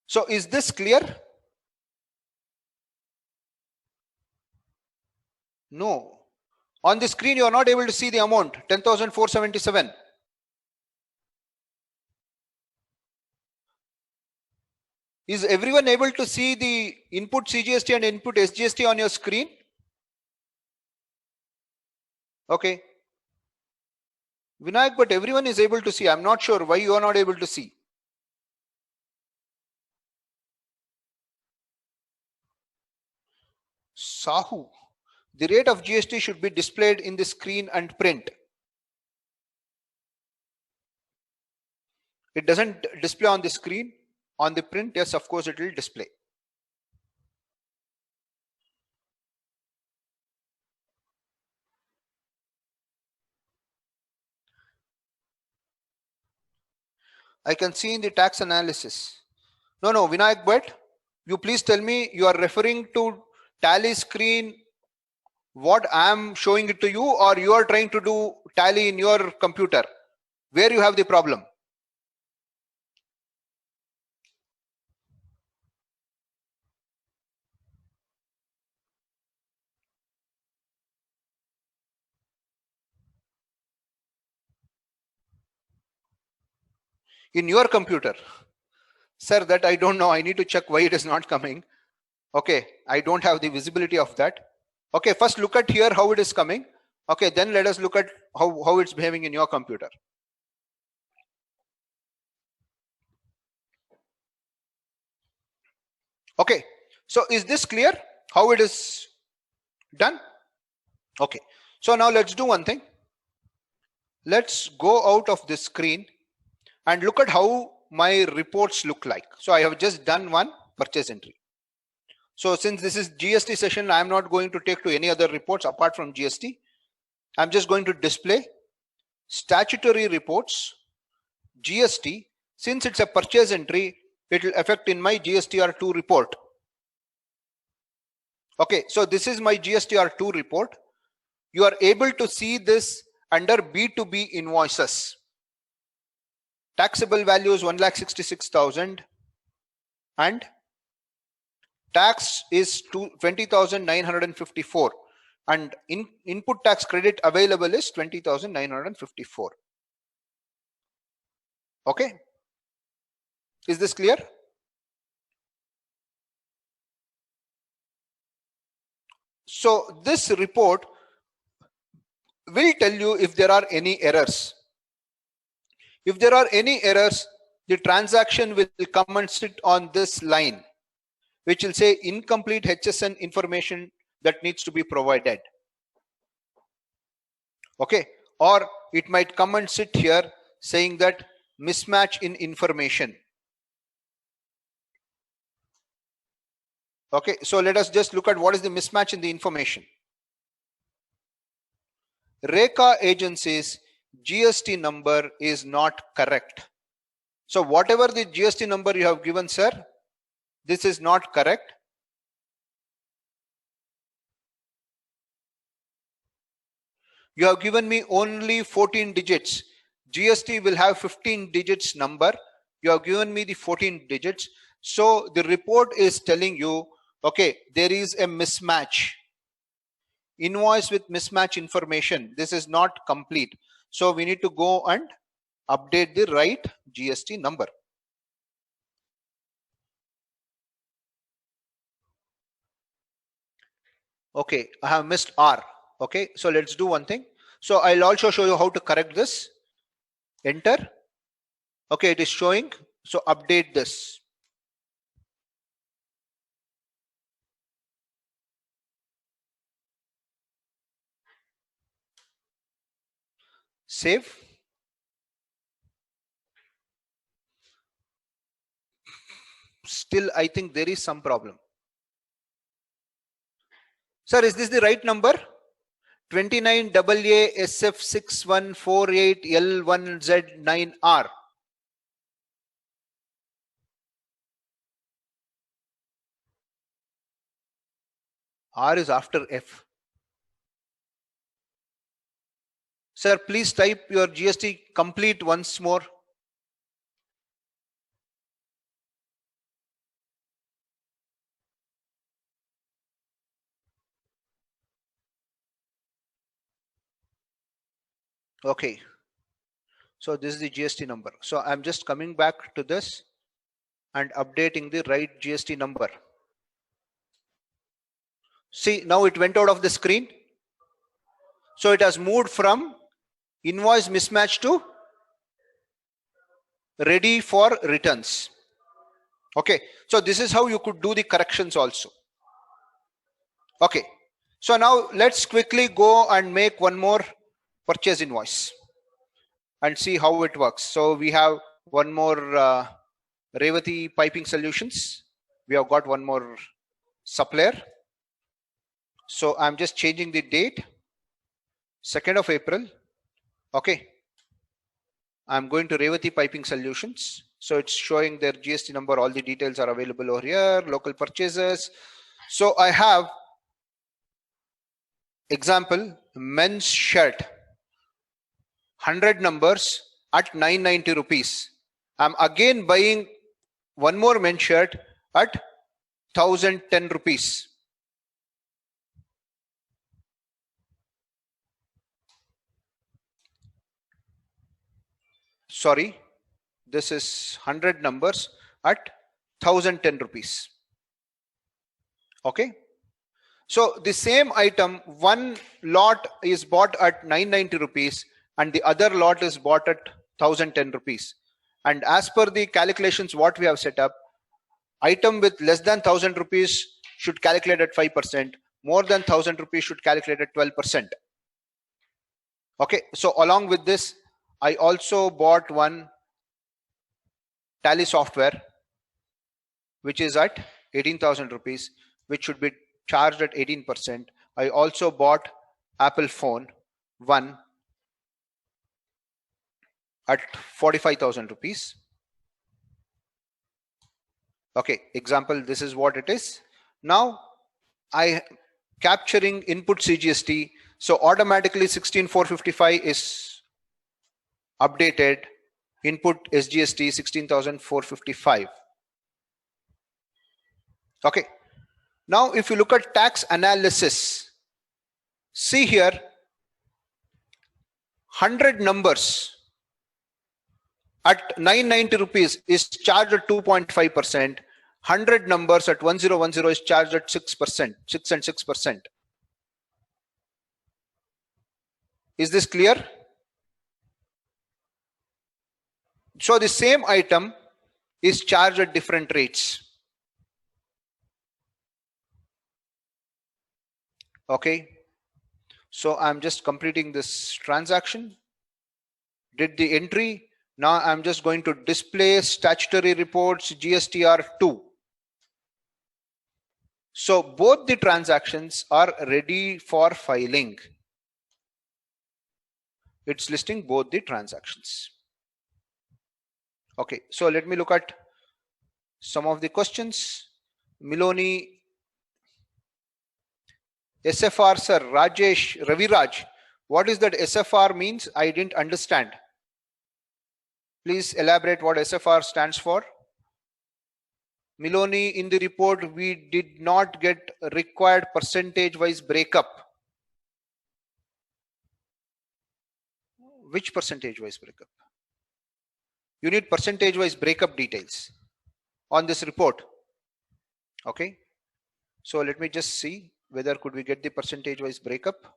So is this clear? No. On the screen, you are not able to see the amount, 10,477. Is everyone able to see the input CGST and input SGST on your screen? Okay. Vinayak, but everyone is able to see. I'm not sure why you are not able to see. Sahu. The rate of GST should be displayed in the screen and print. It doesn't display on the screen. On the print, yes, of course, it will display. I can see in the tax analysis. No, Vinayak Bhatt, you please tell me you are referring to tally screen, what I am showing it to you, or you are trying to do tally in your computer, where you have the problem. In your computer. Sir, that I don't know. I need to check why it is not coming. Okay, I don't have the visibility of that. Okay, first look at here how it is coming. Okay, then let us look at how it's behaving in your computer. Okay, so is this clear how it is done? Okay, so now let's do one thing. Let's go out of this screen and look at how my reports look like. So I have just done one purchase entry. So since this is GST session, I'm not going to take to any other reports apart from GST. I'm just going to display statutory reports, GST. Since it's a purchase entry, it will affect in my GSTR2 report. Okay, so this is my GSTR2 report. You are able to see this under B2B invoices. Taxable value is 1,66,000 and tax is 20,954 and input tax credit available is 20,954. Okay, is this clear? So this report will tell you if there are any errors. If there are any errors, the transaction will come and sit on this line, which will say incomplete HSN information that needs to be provided. Okay, or it might come and sit here saying that mismatch in information. Okay, so let us just look at what is the mismatch in the information. Reka Agency's GST number is not correct. So whatever the GST number you have given, sir, this is not correct. You have given me only 14 digits. GST will have 15 digits number. You have given me the 14 digits. So the report is telling you, okay, there is a mismatch. Invoice with mismatch information. This is not complete. So we need to go and update the right GST number. Okay, I have missed R. Okay, so let's do one thing. So I'll also show you how to correct this. Enter. Okay, it is showing. So update this. Save. Still, I think there is some problem. Sir, is this the right number? 29 AA SF 6148 L1Z9R. R is after F. Sir, please type your GST complete once more. Okay. So this is the GST number. So I'm just coming back to this and updating the right GST number. See, now it went out of the screen. So it has moved from invoice mismatch to ready for returns. Okay. So this is how you could do the corrections also. Okay. So now let's quickly go and make one more purchase invoice and see how it works. So we have one more Revati Piping Solutions. We have got one more supplier. So I'm just changing the date, 2nd of April. Okay. I'm going to Revati Piping Solutions. So it's showing their GST number. All the details are available over here. Local purchases. So I have example, men's shirt, 100 numbers at 990 rupees. I'm again buying one more men's shirt at 1010 rupees. Sorry, this is 100 numbers at 1010 rupees. Okay. So the same item, one lot is bought at 990 rupees and the other lot is bought at 1010 rupees. And as per the calculations what we have set up, item with less than 1000 rupees should calculate at 5%, more than 1000 rupees should calculate at 12%. Okay, so along with this, I also bought one Tally software, which is at 18,000 rupees, which should be charged at 18%. I also bought Apple phone one at 45,000 rupees. Okay, example, this is what it is. Now I capturing input CGST, so automatically 16,455 is updated. Input SGST 16,455. Okay. Now if you look at tax analysis, see here 100 numbers at 990 rupees is charged at 2.5%. 100 numbers at 1010 is charged at 6%, 6 and 6%. Is this clear? So the same item is charged at different rates. Okay. So I'm just completing this transaction. Did the entry. Now I'm just going to display statutory reports GSTR2. So both the transactions are ready for filing. It's listing both the transactions. Okay, so let me look at some of the questions. Miloni, SFR, sir, Rajesh, Raviraj, what is that SFR means? I didn't understand. Please elaborate what SFR stands for. Miloni, in the report, we did not get required percentage-wise breakup. Which percentage-wise breakup? You need percentage-wise breakup details on this report. Okay. So let me just see whether could we get the percentage-wise breakup.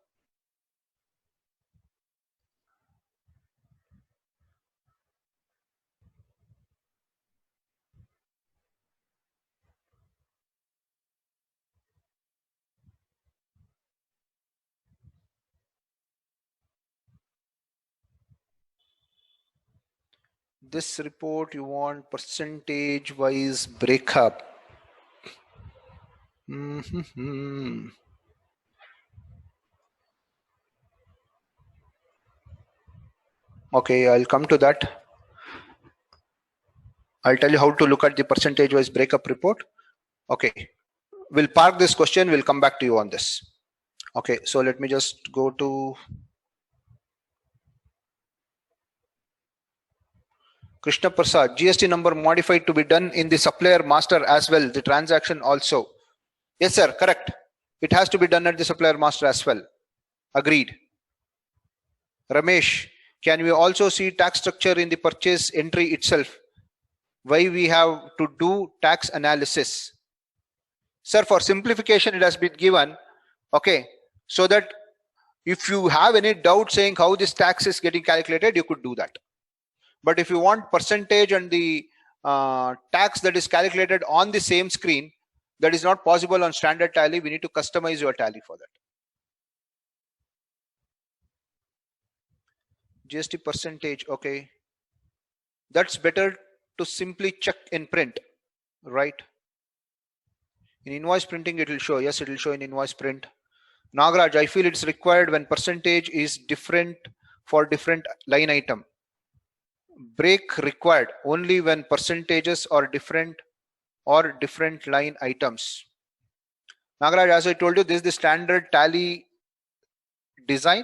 this report you want percentage wise breakup. Okay, I'll come to that. I'll tell you how to look at the percentage wise breakup report. Okay, we'll park this question. We'll come back to you on this. Okay, so let me just go to Krishna Prasad. GST number modified to be done in the supplier master as well. The transaction also. Yes, sir. Correct. It has to be done at the supplier master as well. Agreed. Ramesh, can we also see tax structure in the purchase entry itself? Why we have to do tax analysis? Sir, for simplification, it has been given. Okay, so that if you have any doubt saying how this tax is getting calculated, you could do that. But if you want percentage and the tax that is calculated on the same screen, that is not possible on standard tally. We need to customize your tally for that. GST percentage, okay. That's better to simply check in print, right? In invoice printing, it will show. Yes, it will show in invoice print. Nagaraj, I feel it's required when percentage is different for different line item. Break required only when percentages are different or different line items. Nagaraj, as I told you, this is the standard tally design.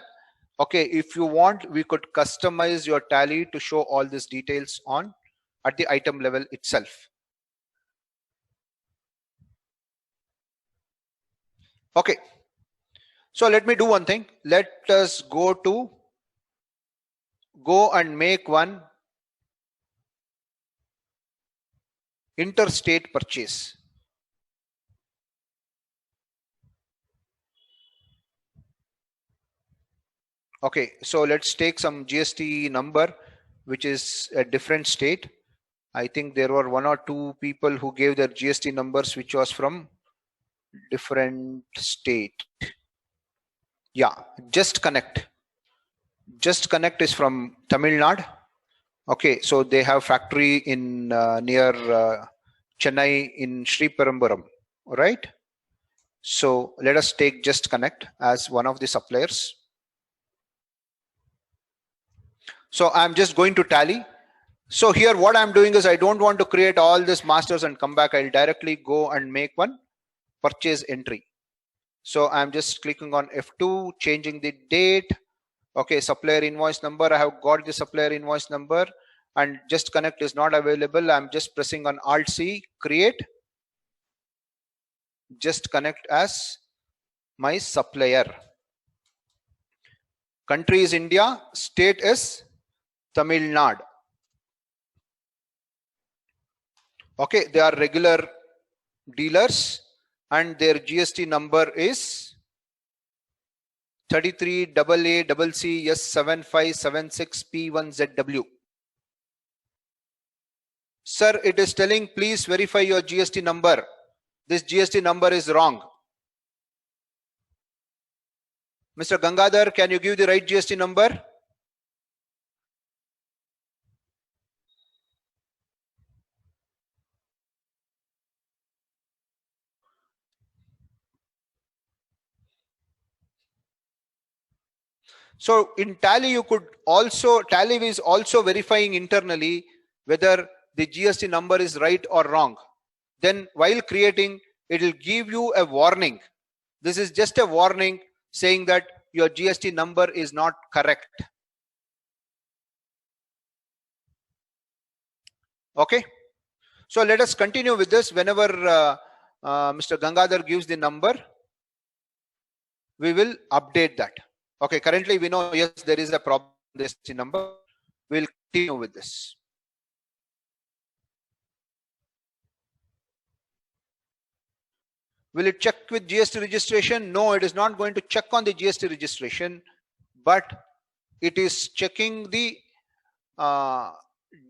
Okay, if you want, we could customize your tally to show all these details on at the item level itself. Okay, so let me do one thing. Let us go and make one interstate purchase. Okay, so let's take some GST number which is a different state. I think there were 1 or 2 people who gave their GST numbers which was from different state. Yeah, Just Connect. Just Connect is from Tamil Nadu. Okay, so they have factory in near Chennai in Sri Perambaram, right? So let us take Just Connect as one of the suppliers. So I'm just going to tally. So here what I'm doing is I don't want to create all this masters and come back. I'll directly go and make one purchase entry. So I'm just clicking on F2, changing the date. Okay, supplier invoice number. I have got the supplier invoice number and Just Connect is not available. I'm just pressing on Alt C, create Just Connect as my supplier. Country is India, state is Tamil Nadu. Okay, they are regular dealers and their GST number is 33AACC7576P1ZW. Sir, it is telling please verify your GST number. This GST number is wrong. Mr. Gangadhar, can you give the right GST number? So in tally, you could also, tally is also verifying internally whether the GST number is right or wrong. Then while creating, it will give you a warning. This is just a warning saying that your GST number is not correct. Okay. So let us continue with this. Whenever Mr. Gangadhar gives the number, we will update that. Okay, currently we know, yes, there is a problem with this number. We'll continue with this. Will it check with GST registration? No, it is not going to check on the GST registration, but it is checking the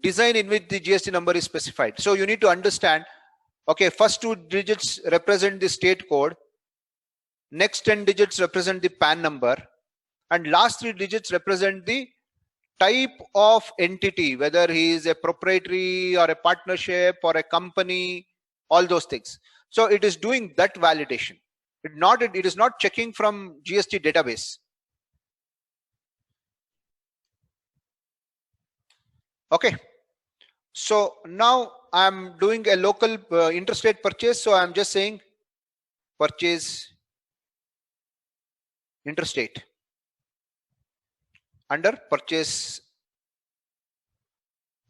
design in which the GST number is specified. So you need to understand, okay, first 2 digits represent the state code, next 10 digits represent the PAN number, and last 3 digits represent the type of entity, whether he is a proprietary or a partnership or a company, all those things. So it is doing that validation. It is not checking from GST database. Okay. So now I'm doing a local interstate purchase. So I'm just saying purchase interstate under purchase.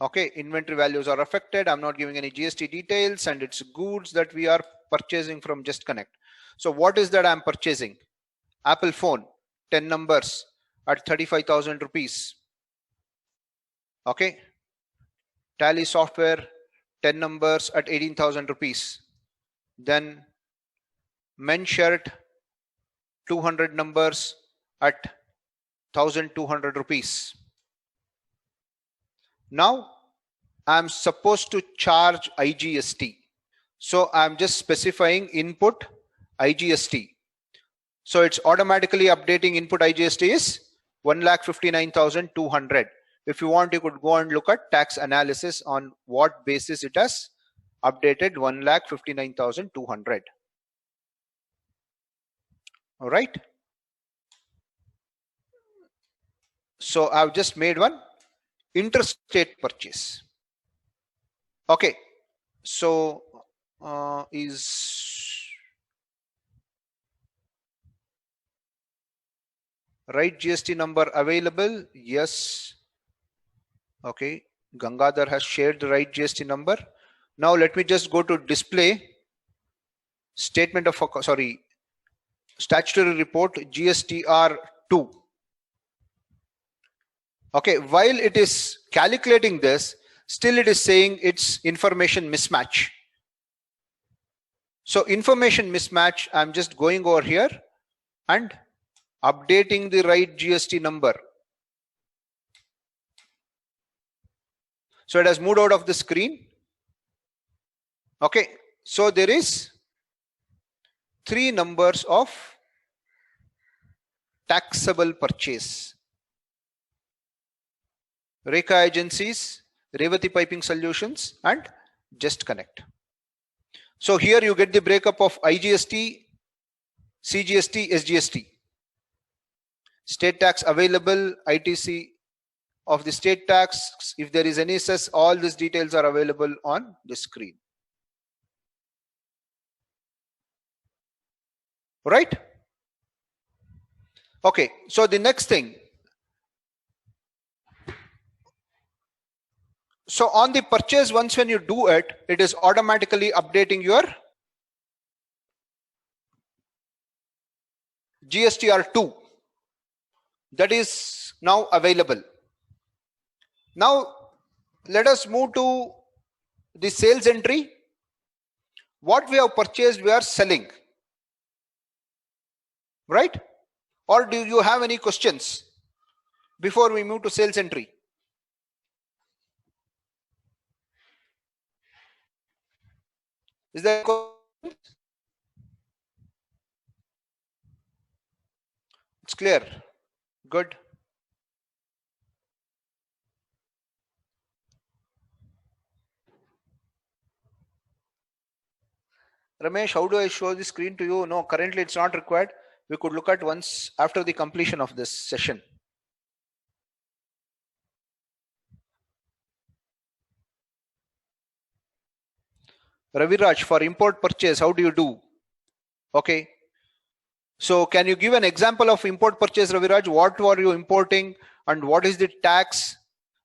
Okay, inventory values are affected. I'm not giving any GST details, and it's goods that we are purchasing from Just Connect. So what is that I'm purchasing? Apple phone, 10 numbers at 35,000 rupees. Okay. Tally software, 10 numbers at 18,000 rupees. Then men's shirt, 200 numbers at 1,200 rupees. Now I'm supposed to charge IGST. So I'm just specifying input IGST. So it's automatically updating input IGST is 1,59,200. If you want, you could go and look at tax analysis on what basis it has updated 1,59,200. All right. So I've just made one interstate purchase. Okay. So is right GST number available? Yes. Okay. Gangadhar has shared the right GST number. Now let me just go to display statement of, sorry, statutory report GSTR2. Okay, while it is calculating this, still it is saying it's information mismatch. So information mismatch, I'm just going over here and updating the right GST number. So it has moved out of the screen. Okay, so there is 3 numbers of taxable purchase. Rekha Agencies, Revati Piping Solutions, and Just Connect. So here you get the breakup of IGST, CGST, SGST. State tax available, ITC of the state tax. If there is any cess, all these details are available on the screen. Right? Okay, so the next thing. So on the purchase, once when you do it, it is automatically updating your GSTR2. That is now available. Now let us move to the sales entry. What we have purchased, we are selling. Right? Or do you have any questions before we move to sales entry? Is there a question? It's clear. Good. Ramesh, how do I show the screen to you? No, currently it's not required. We could look at once after the completion of this session. Raviraj, for import purchase, how do you do? Okay. So can you give an example of import purchase, Raviraj? What were you importing and what is the tax?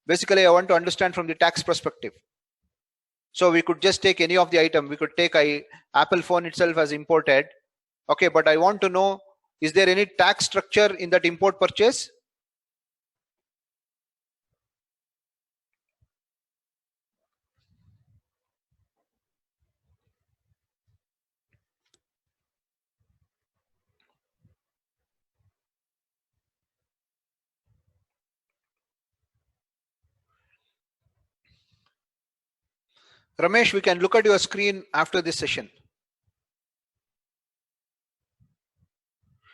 Basically, I want to understand from the tax perspective. So we could just take any of the item. We could take Apple phone itself as imported. Okay, but I want to know, is there any tax structure in that import purchase? Ramesh, we can look at your screen after this session.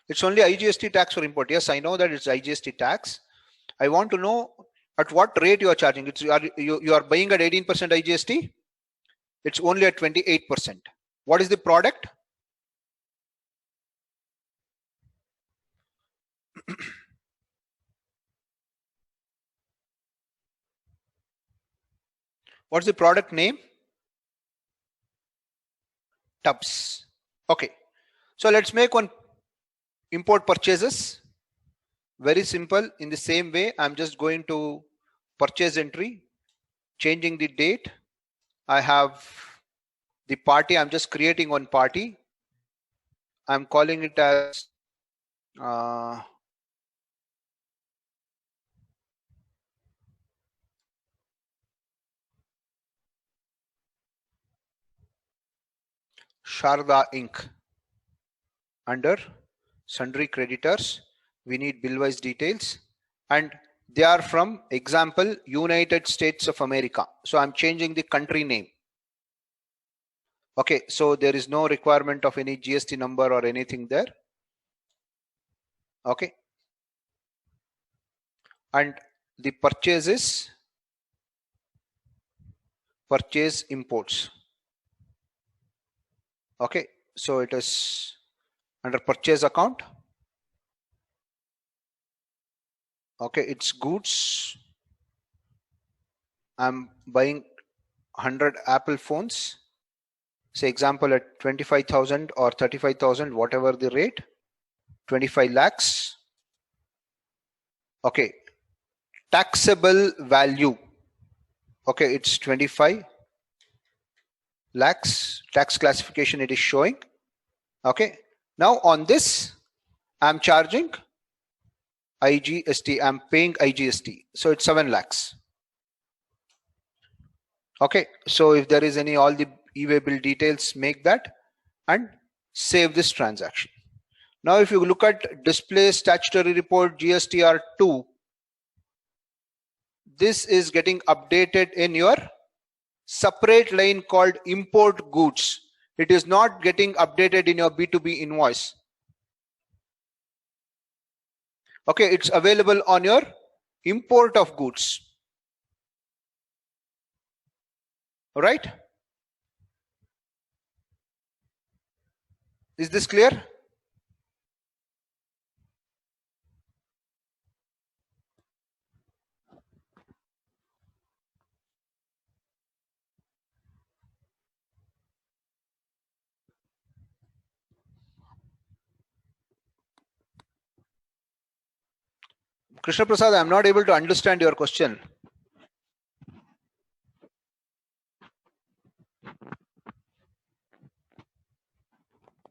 It's only IGST tax for import. Yes, I know that it's IGST tax. I want to know At what rate you are charging? It's you are buying at 18% IGST. It's only at 28%. What is the product? What's the product name? Tubs. Okay. So let's make one import purchases. Very simple. In the same way, I'm just going to purchase entry, changing the date. I have the party. I'm just creating one party. I'm calling it as Sharda Inc. Under sundry creditors, we need bill-wise details, and they are from example United States of America. So I'm changing the country name. Okay, so there is no requirement of any GST number or anything there. Okay, and the purchase is purchase imports. Okay, so it is under purchase account. Okay, it's goods. I'm buying 100 Apple phones. Say example at 25,000 or 35,000, whatever the rate, 25 lakhs. Okay, taxable value. Okay, it's 25 lakhs. Tax classification it is showing. Okay, now on this I'm charging IGST. I'm paying IGST, so it's 7 lakhs. Okay, so if there is any, all the e-way bill details, make that and save this transaction. Now if you look at display statutory report GSTR2, this is getting updated in your separate line called import goods. It is not getting updated in your B2B invoice. Okay, it's available on your import of goods. All right, is this clear? Krishna Prasad, I'm not able to understand your question.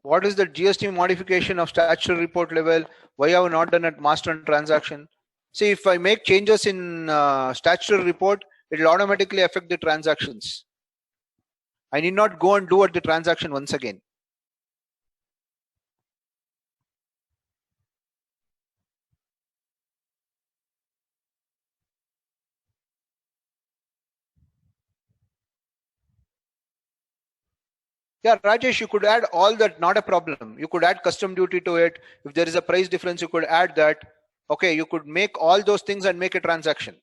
What is the GST modification of statutory report level? Why have we not done at master and transaction? See, if I make changes in statutory report, it will automatically affect the transactions. I need not go and do at the transaction once again. Yeah, Rajesh, you could add all that, not a problem. You could add custom duty to it. If there is a price difference, you could add that. Okay, you could make all those things and make a transaction.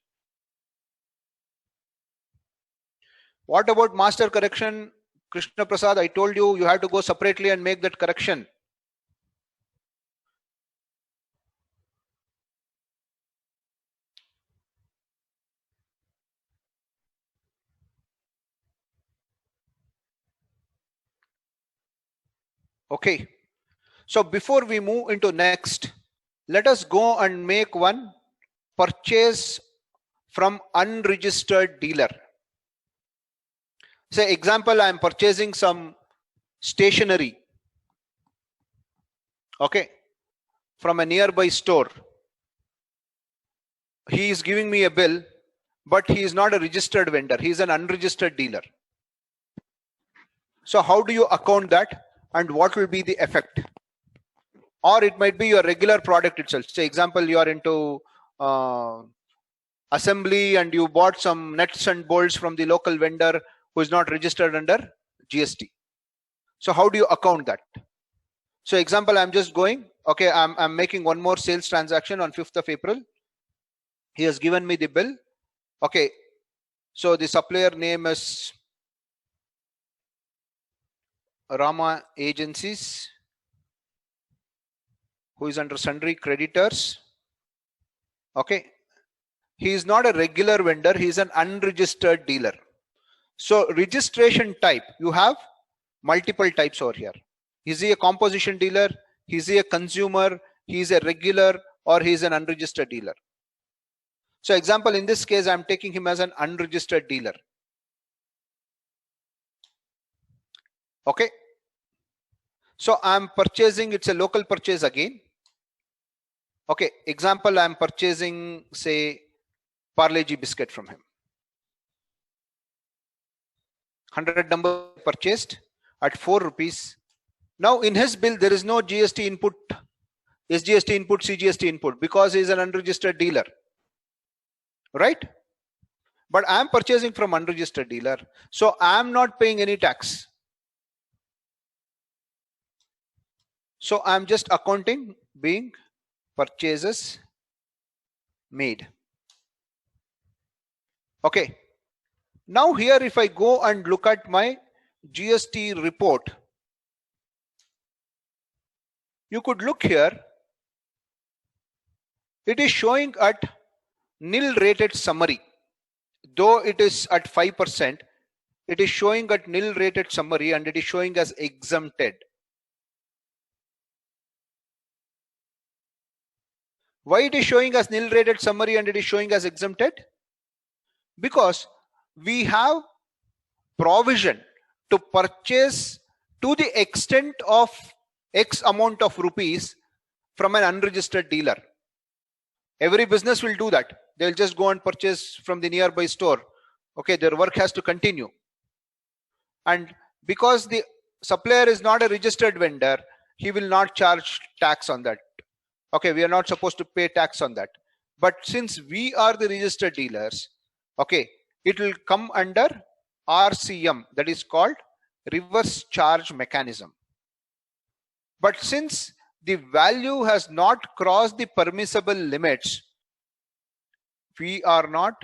What about master correction? Krishna Prasad, I told you, you have to go separately and make that correction. Okay, so before we move into next, let us go and make one purchase from unregistered dealer. Say example, I am purchasing some stationery, okay, from a nearby store. He is giving me a bill, but he is not a registered vendor. He is an unregistered dealer. So how do you account that, and what will be the effect? Or it might be your regular product itself. Say example, you are into assembly and you bought some nuts and bolts from the local vendor who is not registered under GST. So how do you account that? So example, I'm just going, okay, I'm making one more sales transaction on 5th of April. He has given me the bill. Okay, so the supplier name is Rama Agencies, who is under sundry creditors. Okay, he is not a regular vendor, he is an unregistered dealer. So registration type, you have multiple types over here. Is he a composition dealer? Is he a consumer? He is a regular, or he is an unregistered dealer? So example, in this case, I'm taking him as an unregistered dealer. Okay. So I'm purchasing, it's a local purchase again. Okay, example, I'm purchasing, say, Parle-G biscuit from him. 100 number purchased at 4 rupees. Now in his bill, there is no GST input, SGST input, CGST input, because he is an unregistered dealer, right? But I am purchasing from unregistered dealer, so I am not paying any tax. So I am just accounting being purchases made. Okay. Now here, if I go and look at my GST report, you could look here. It is showing at nil rated summary. Though it is at 5%, it is showing at nil rated summary and it is showing as exempted. Why it is showing as nil rated summary and it is showing as exempted? Because we have provision to purchase to the extent of X amount of rupees from an unregistered dealer. Every business will do that. They'll just go and purchase from the nearby store. Okay, their work has to continue. And because the supplier is not a registered vendor, he will not charge tax on that. Okay, we are not supposed to pay tax on that. But since we are the registered dealers, okay, it will come under RCM, that is called reverse charge mechanism. But since the value has not crossed the permissible limits, we are not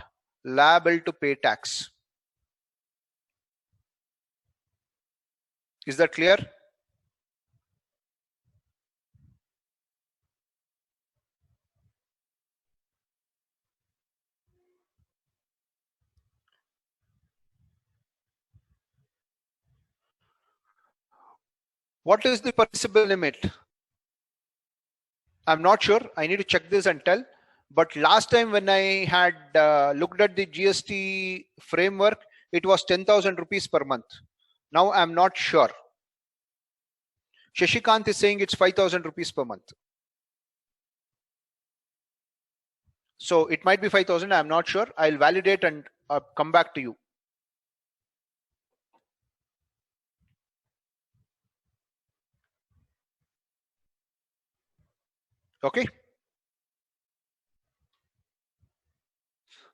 liable to pay tax. Is that clear? What is the permissible limit? I'm not sure. I need to check this and tell. But last time when I had looked at the GST framework, it was 10,000 rupees per month. Now I'm not sure. Shashikant is saying it's 5,000 rupees per month. So it might be 5,000. I'm not sure. I'll validate and come back to you. Okay.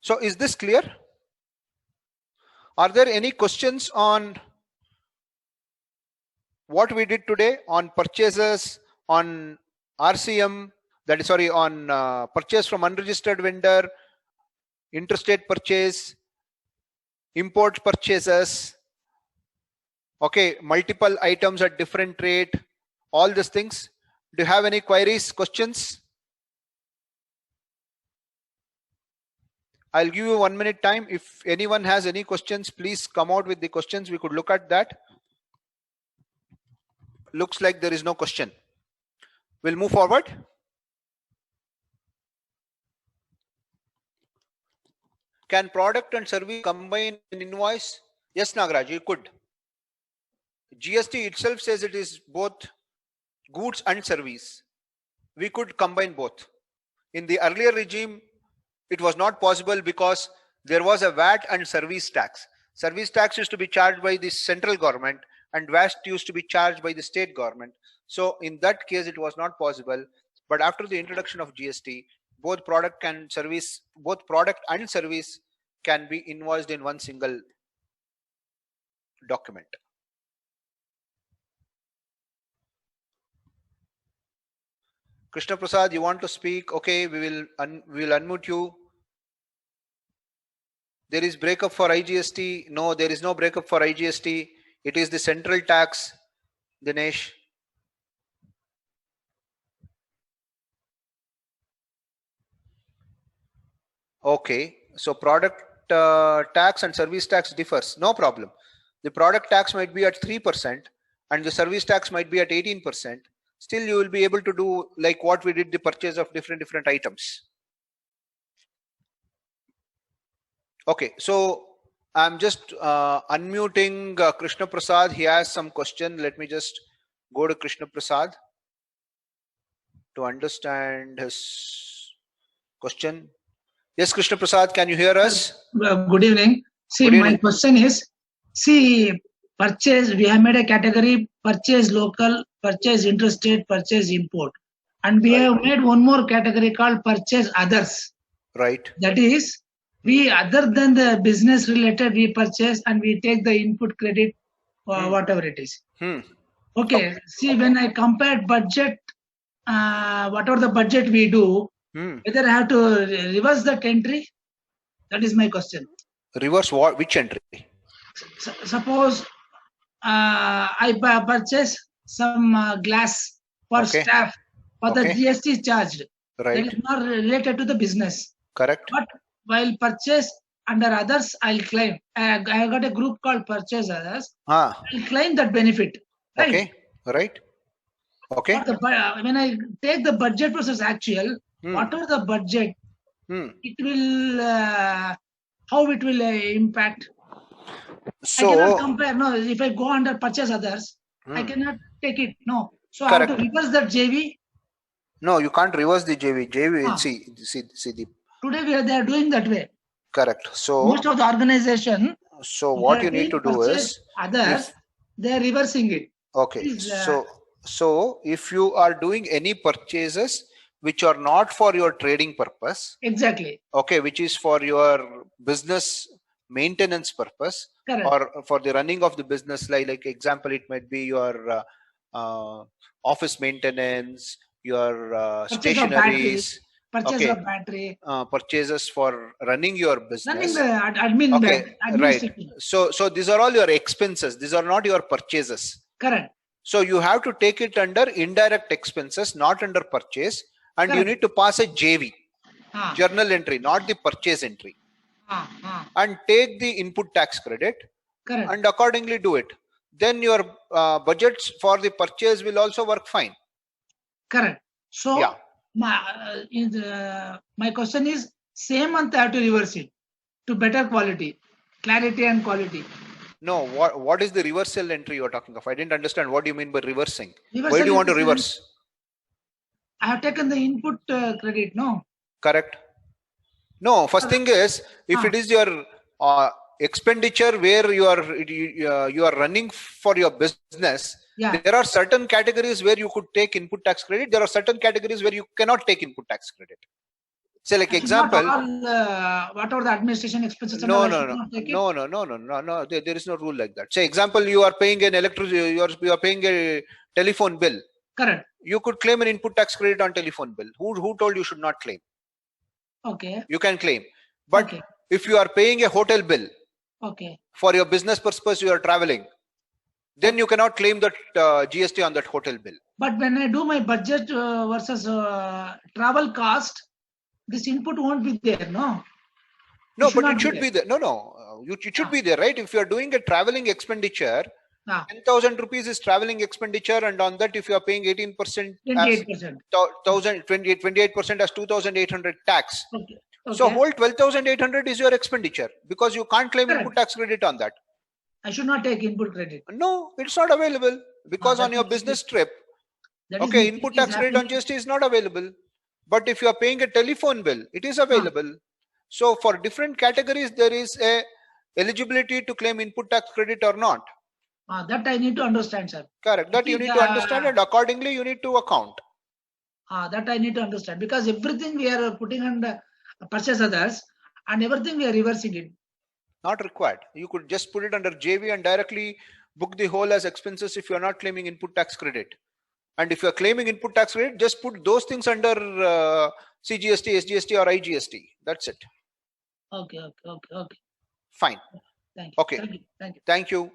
So is this clear? Are there any questions on what we did today on purchases, on RCM, that is sorry, on purchase from unregistered vendor, interstate purchase, import purchases, okay, multiple items at different rate, all these things? Do you have any queries, questions? I'll give you 1 minute time. If anyone has any questions, please come out with the questions. We could look at that. Looks like there is no question. We'll move forward. Can product and service combine in invoice? Yes, Nagaraj, you could. GST itself says it is both goods and service. We could combine both. In the earlier regime, it was not possible because there was a VAT and service tax. Service tax used to be charged by the central government and VAT used to be charged by the state government. So in that case, it was not possible. But after the introduction of GST, both product and service can be invoiced in one single document. Krishna Prasad, you want to speak? Okay, we will unmute you. There is breakup for IGST. No, there is no breakup for IGST. It is the central tax, Dinesh. Okay, so product tax and service tax differs. No problem. The product tax might be at 3% and the service tax might be at 18%. Still, you will be able to do like what we did, the purchase of different items. Okay, so I'm just unmuting Krishna Prasad. He has some question. Let me just go to Krishna Prasad to understand his question. Yes, Krishna Prasad, can you hear us? Good evening. See, my question is, purchase, we have made a category, purchase local, purchase interstate, purchase import. And we have made one more category called purchase others. Right. That is, we, other than the business related, we purchase and we take the input credit, whatever it is. Okay, see, when I compare budget, whatever the budget we do, whether I have to reverse that entry? That is my question. Reverse what? Which entry? Suppose I purchase some glass for staff for the GST charged. Right. That is not related to the business. Correct. But while purchase under others, I'll claim. I got a group called purchase others. I'll claim that benefit. Right? Okay. Right. Okay. When I take the budget versus actual, whatever the budget, it will how it will impact. So I cannot compare. No, if I go under purchase others, I cannot take it. No, so correct. I have to reverse that JV. No, you can't reverse the JV. JV, see the. Today they are doing that way. Correct. So most of the organization. So what you need to do is others. They are reversing it. Okay. So if you are doing any purchases which are not for your trading purpose, exactly, okay, which is for your business maintenance purpose, correct, or for the running of the business, like example, it might be your office maintenance, your stationaries, purchase of battery, purchases for running your business, running the admin, okay, right. So these are all your expenses. These are not your purchases. Correct. So you have to take it under indirect expenses, not under purchase, and you need to pass a JV, journal entry, not the purchase entry, and take the input tax credit, and accordingly do it. Then your budgets for the purchase will also work fine. Correct. So yeah. My question is, same month I have to reverse it to better quality, clarity and quality. No, what is the reversal entry you are talking of? I didn't understand. What do you mean by reversing? Why do you want to reverse? I have taken the input credit, no? Correct. No, first thing is, if it is your expenditure where you are running for your business, there are certain categories where you could take input tax credit. There are certain categories where you cannot take input tax credit. Say like example, what are the administration expenses? No. There is no rule like that. Say example, you are paying an you are paying a telephone bill. Correct. You could claim an input tax credit on telephone bill. Who told you should not claim? Okay. You can claim, but if you are paying a hotel bill, for your business purpose, you are traveling, then you cannot claim that GST on that hotel bill. But when I do my budget versus travel cost, this input won't be there, no? No, but it should be there. No. It should be there, right? If you are doing a traveling expenditure, 10,000 rupees is traveling expenditure, and on that, if you are paying 18%, 28%, 28% as 2,800 tax. Okay. So whole 12,800 is your expenditure, because you can't claim input tax credit on that. I should not take input credit. No, it's not available, because on your business trip, input tax credit on GST is not available. But if you are paying a telephone bill, it is available. So for different categories, there is a eligibility to claim input tax credit or not. That I need to understand, sir. Correct. That you need to understand, and accordingly you need to account. That I need to understand, because everything we are putting under purchase others, and everything we are reversing it. Not required. You could just put it under JV and directly book the whole as expenses if you are not claiming input tax credit. And if you are claiming input tax credit, just put those things under CGST, SGST or IGST. That's it. Okay. Fine. Thank you. Okay. Thank you. Thank you. Thank you.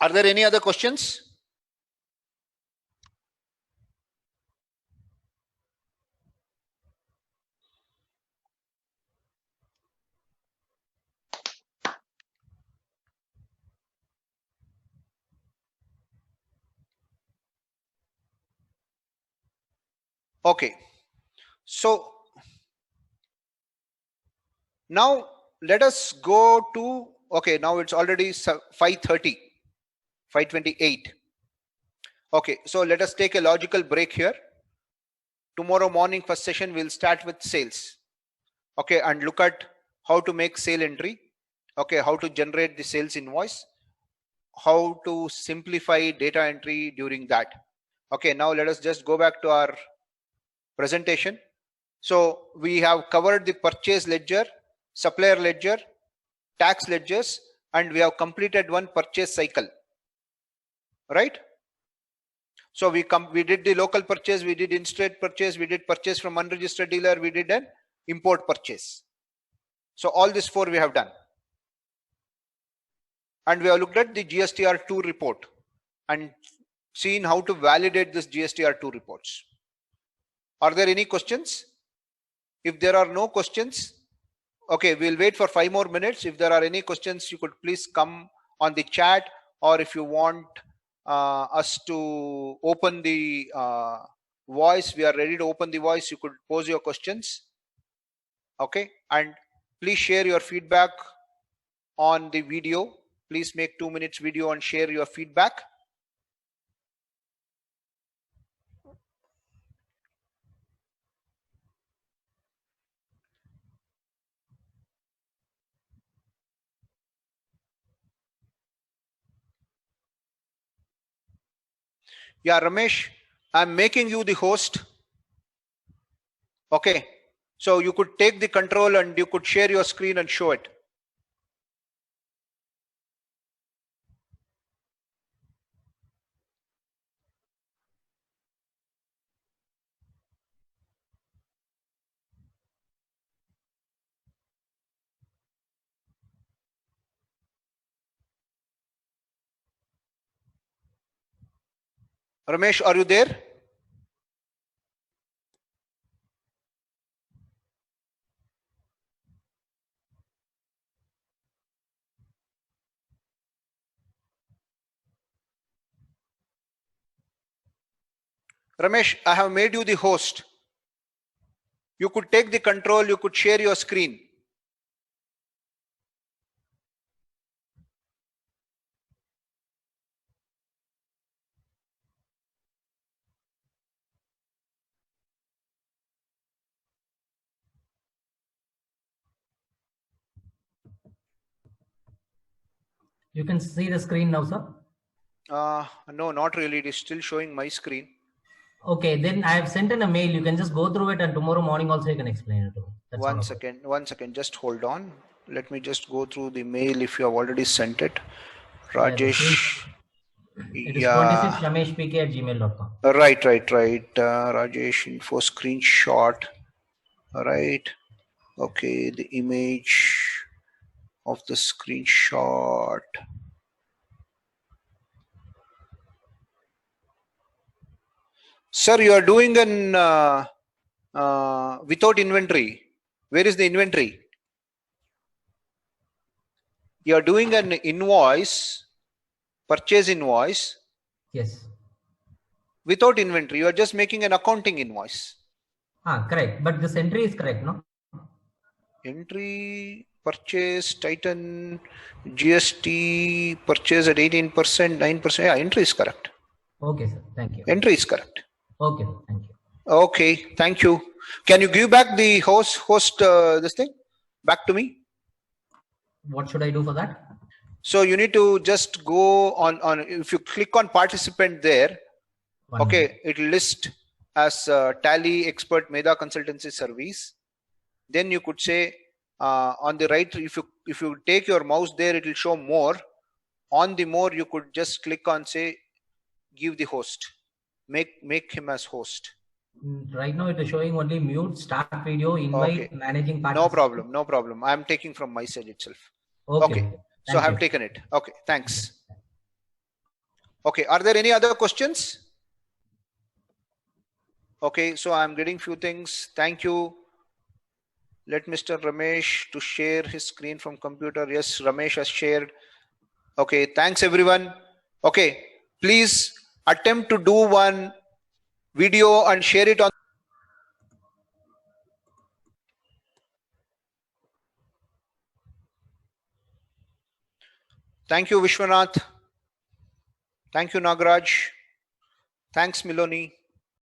Are there any other questions? Okay. So now let us go to, okay, now it's already 5:30, 5:28. Okay, so let us take a logical break here. Tomorrow morning, first session, we'll start with sales. Okay, and look at how to make sale entry. Okay, how to generate the sales invoice, how to simplify data entry during that. Okay, now let us just go back to our presentation. So we have covered the purchase ledger, supplier ledger, tax ledgers, and we have completed one purchase cycle, right? So we did the local purchase, we did in-state purchase, we did purchase from unregistered dealer, we did an import purchase. So all these 4 we have done. And we have looked at the GSTR2 report and seen how to validate this GSTR2 reports. Are there any questions? If there are no questions, okay, we'll wait for 5 more minutes. If there are any questions, you could please come on the chat, or if you want us to open the voice, we are ready to open the voice. You could pose your questions. Okay, and please share your feedback on the video. Please make 2 minutes video and share your feedback. Yeah, Ramesh, I'm making you the host. Okay, so you could take the control and you could share your screen and show it. Ramesh, are you there? Ramesh, I have made you the host. You could take the control, you could share your screen. You can see the screen now, sir. No, not really. It is still showing my screen. Okay, then I have sent in a mail. You can just go through it, and tomorrow morning also you can explain it to me. That's One second, just hold on. Let me just go through the mail if you have already sent it. Rajesh. It is 26shameshpk@gmail.com. Right. Rajesh info screenshot. Right. Okay, the image of the screenshot. Sir, you are doing an without inventory. Where is the inventory? You are doing an invoice, purchase invoice. Yes. Without inventory, you are just making an accounting invoice. Correct. But this entry is correct, no? Entry, purchase, Titan, GST, purchase at 18%, 9%. Yeah, entry is correct. Okay, sir. Thank you. Entry is correct. Okay, thank you. Okay, thank you. Can you give back the host this thing back to me? What should I do for that? So you need to just go on if you click on participant there, okay, it will list as Tally Expert Medha Consultancy Service. Then you could say on the right, if you take your mouse there, it will show more. On the more, you could just click on say give the host, make him as host. Right now it is showing only mute, start video, invite, Okay. managing No participants. problem. No problem. I'm taking from my side itself. Okay. Okay. So Thank I've you. taken it. Okay. Thanks. Okay. Are there any other questions? Okay. So I'm getting few things. Thank you. Let Mr. Ramesh to share his screen from computer. Yes, Ramesh has shared. Okay. Thanks everyone. Okay. Please attempt to do one video and share it on. Thank you, Vishwanath. Thank you, Nagaraj. Thanks, Miloni.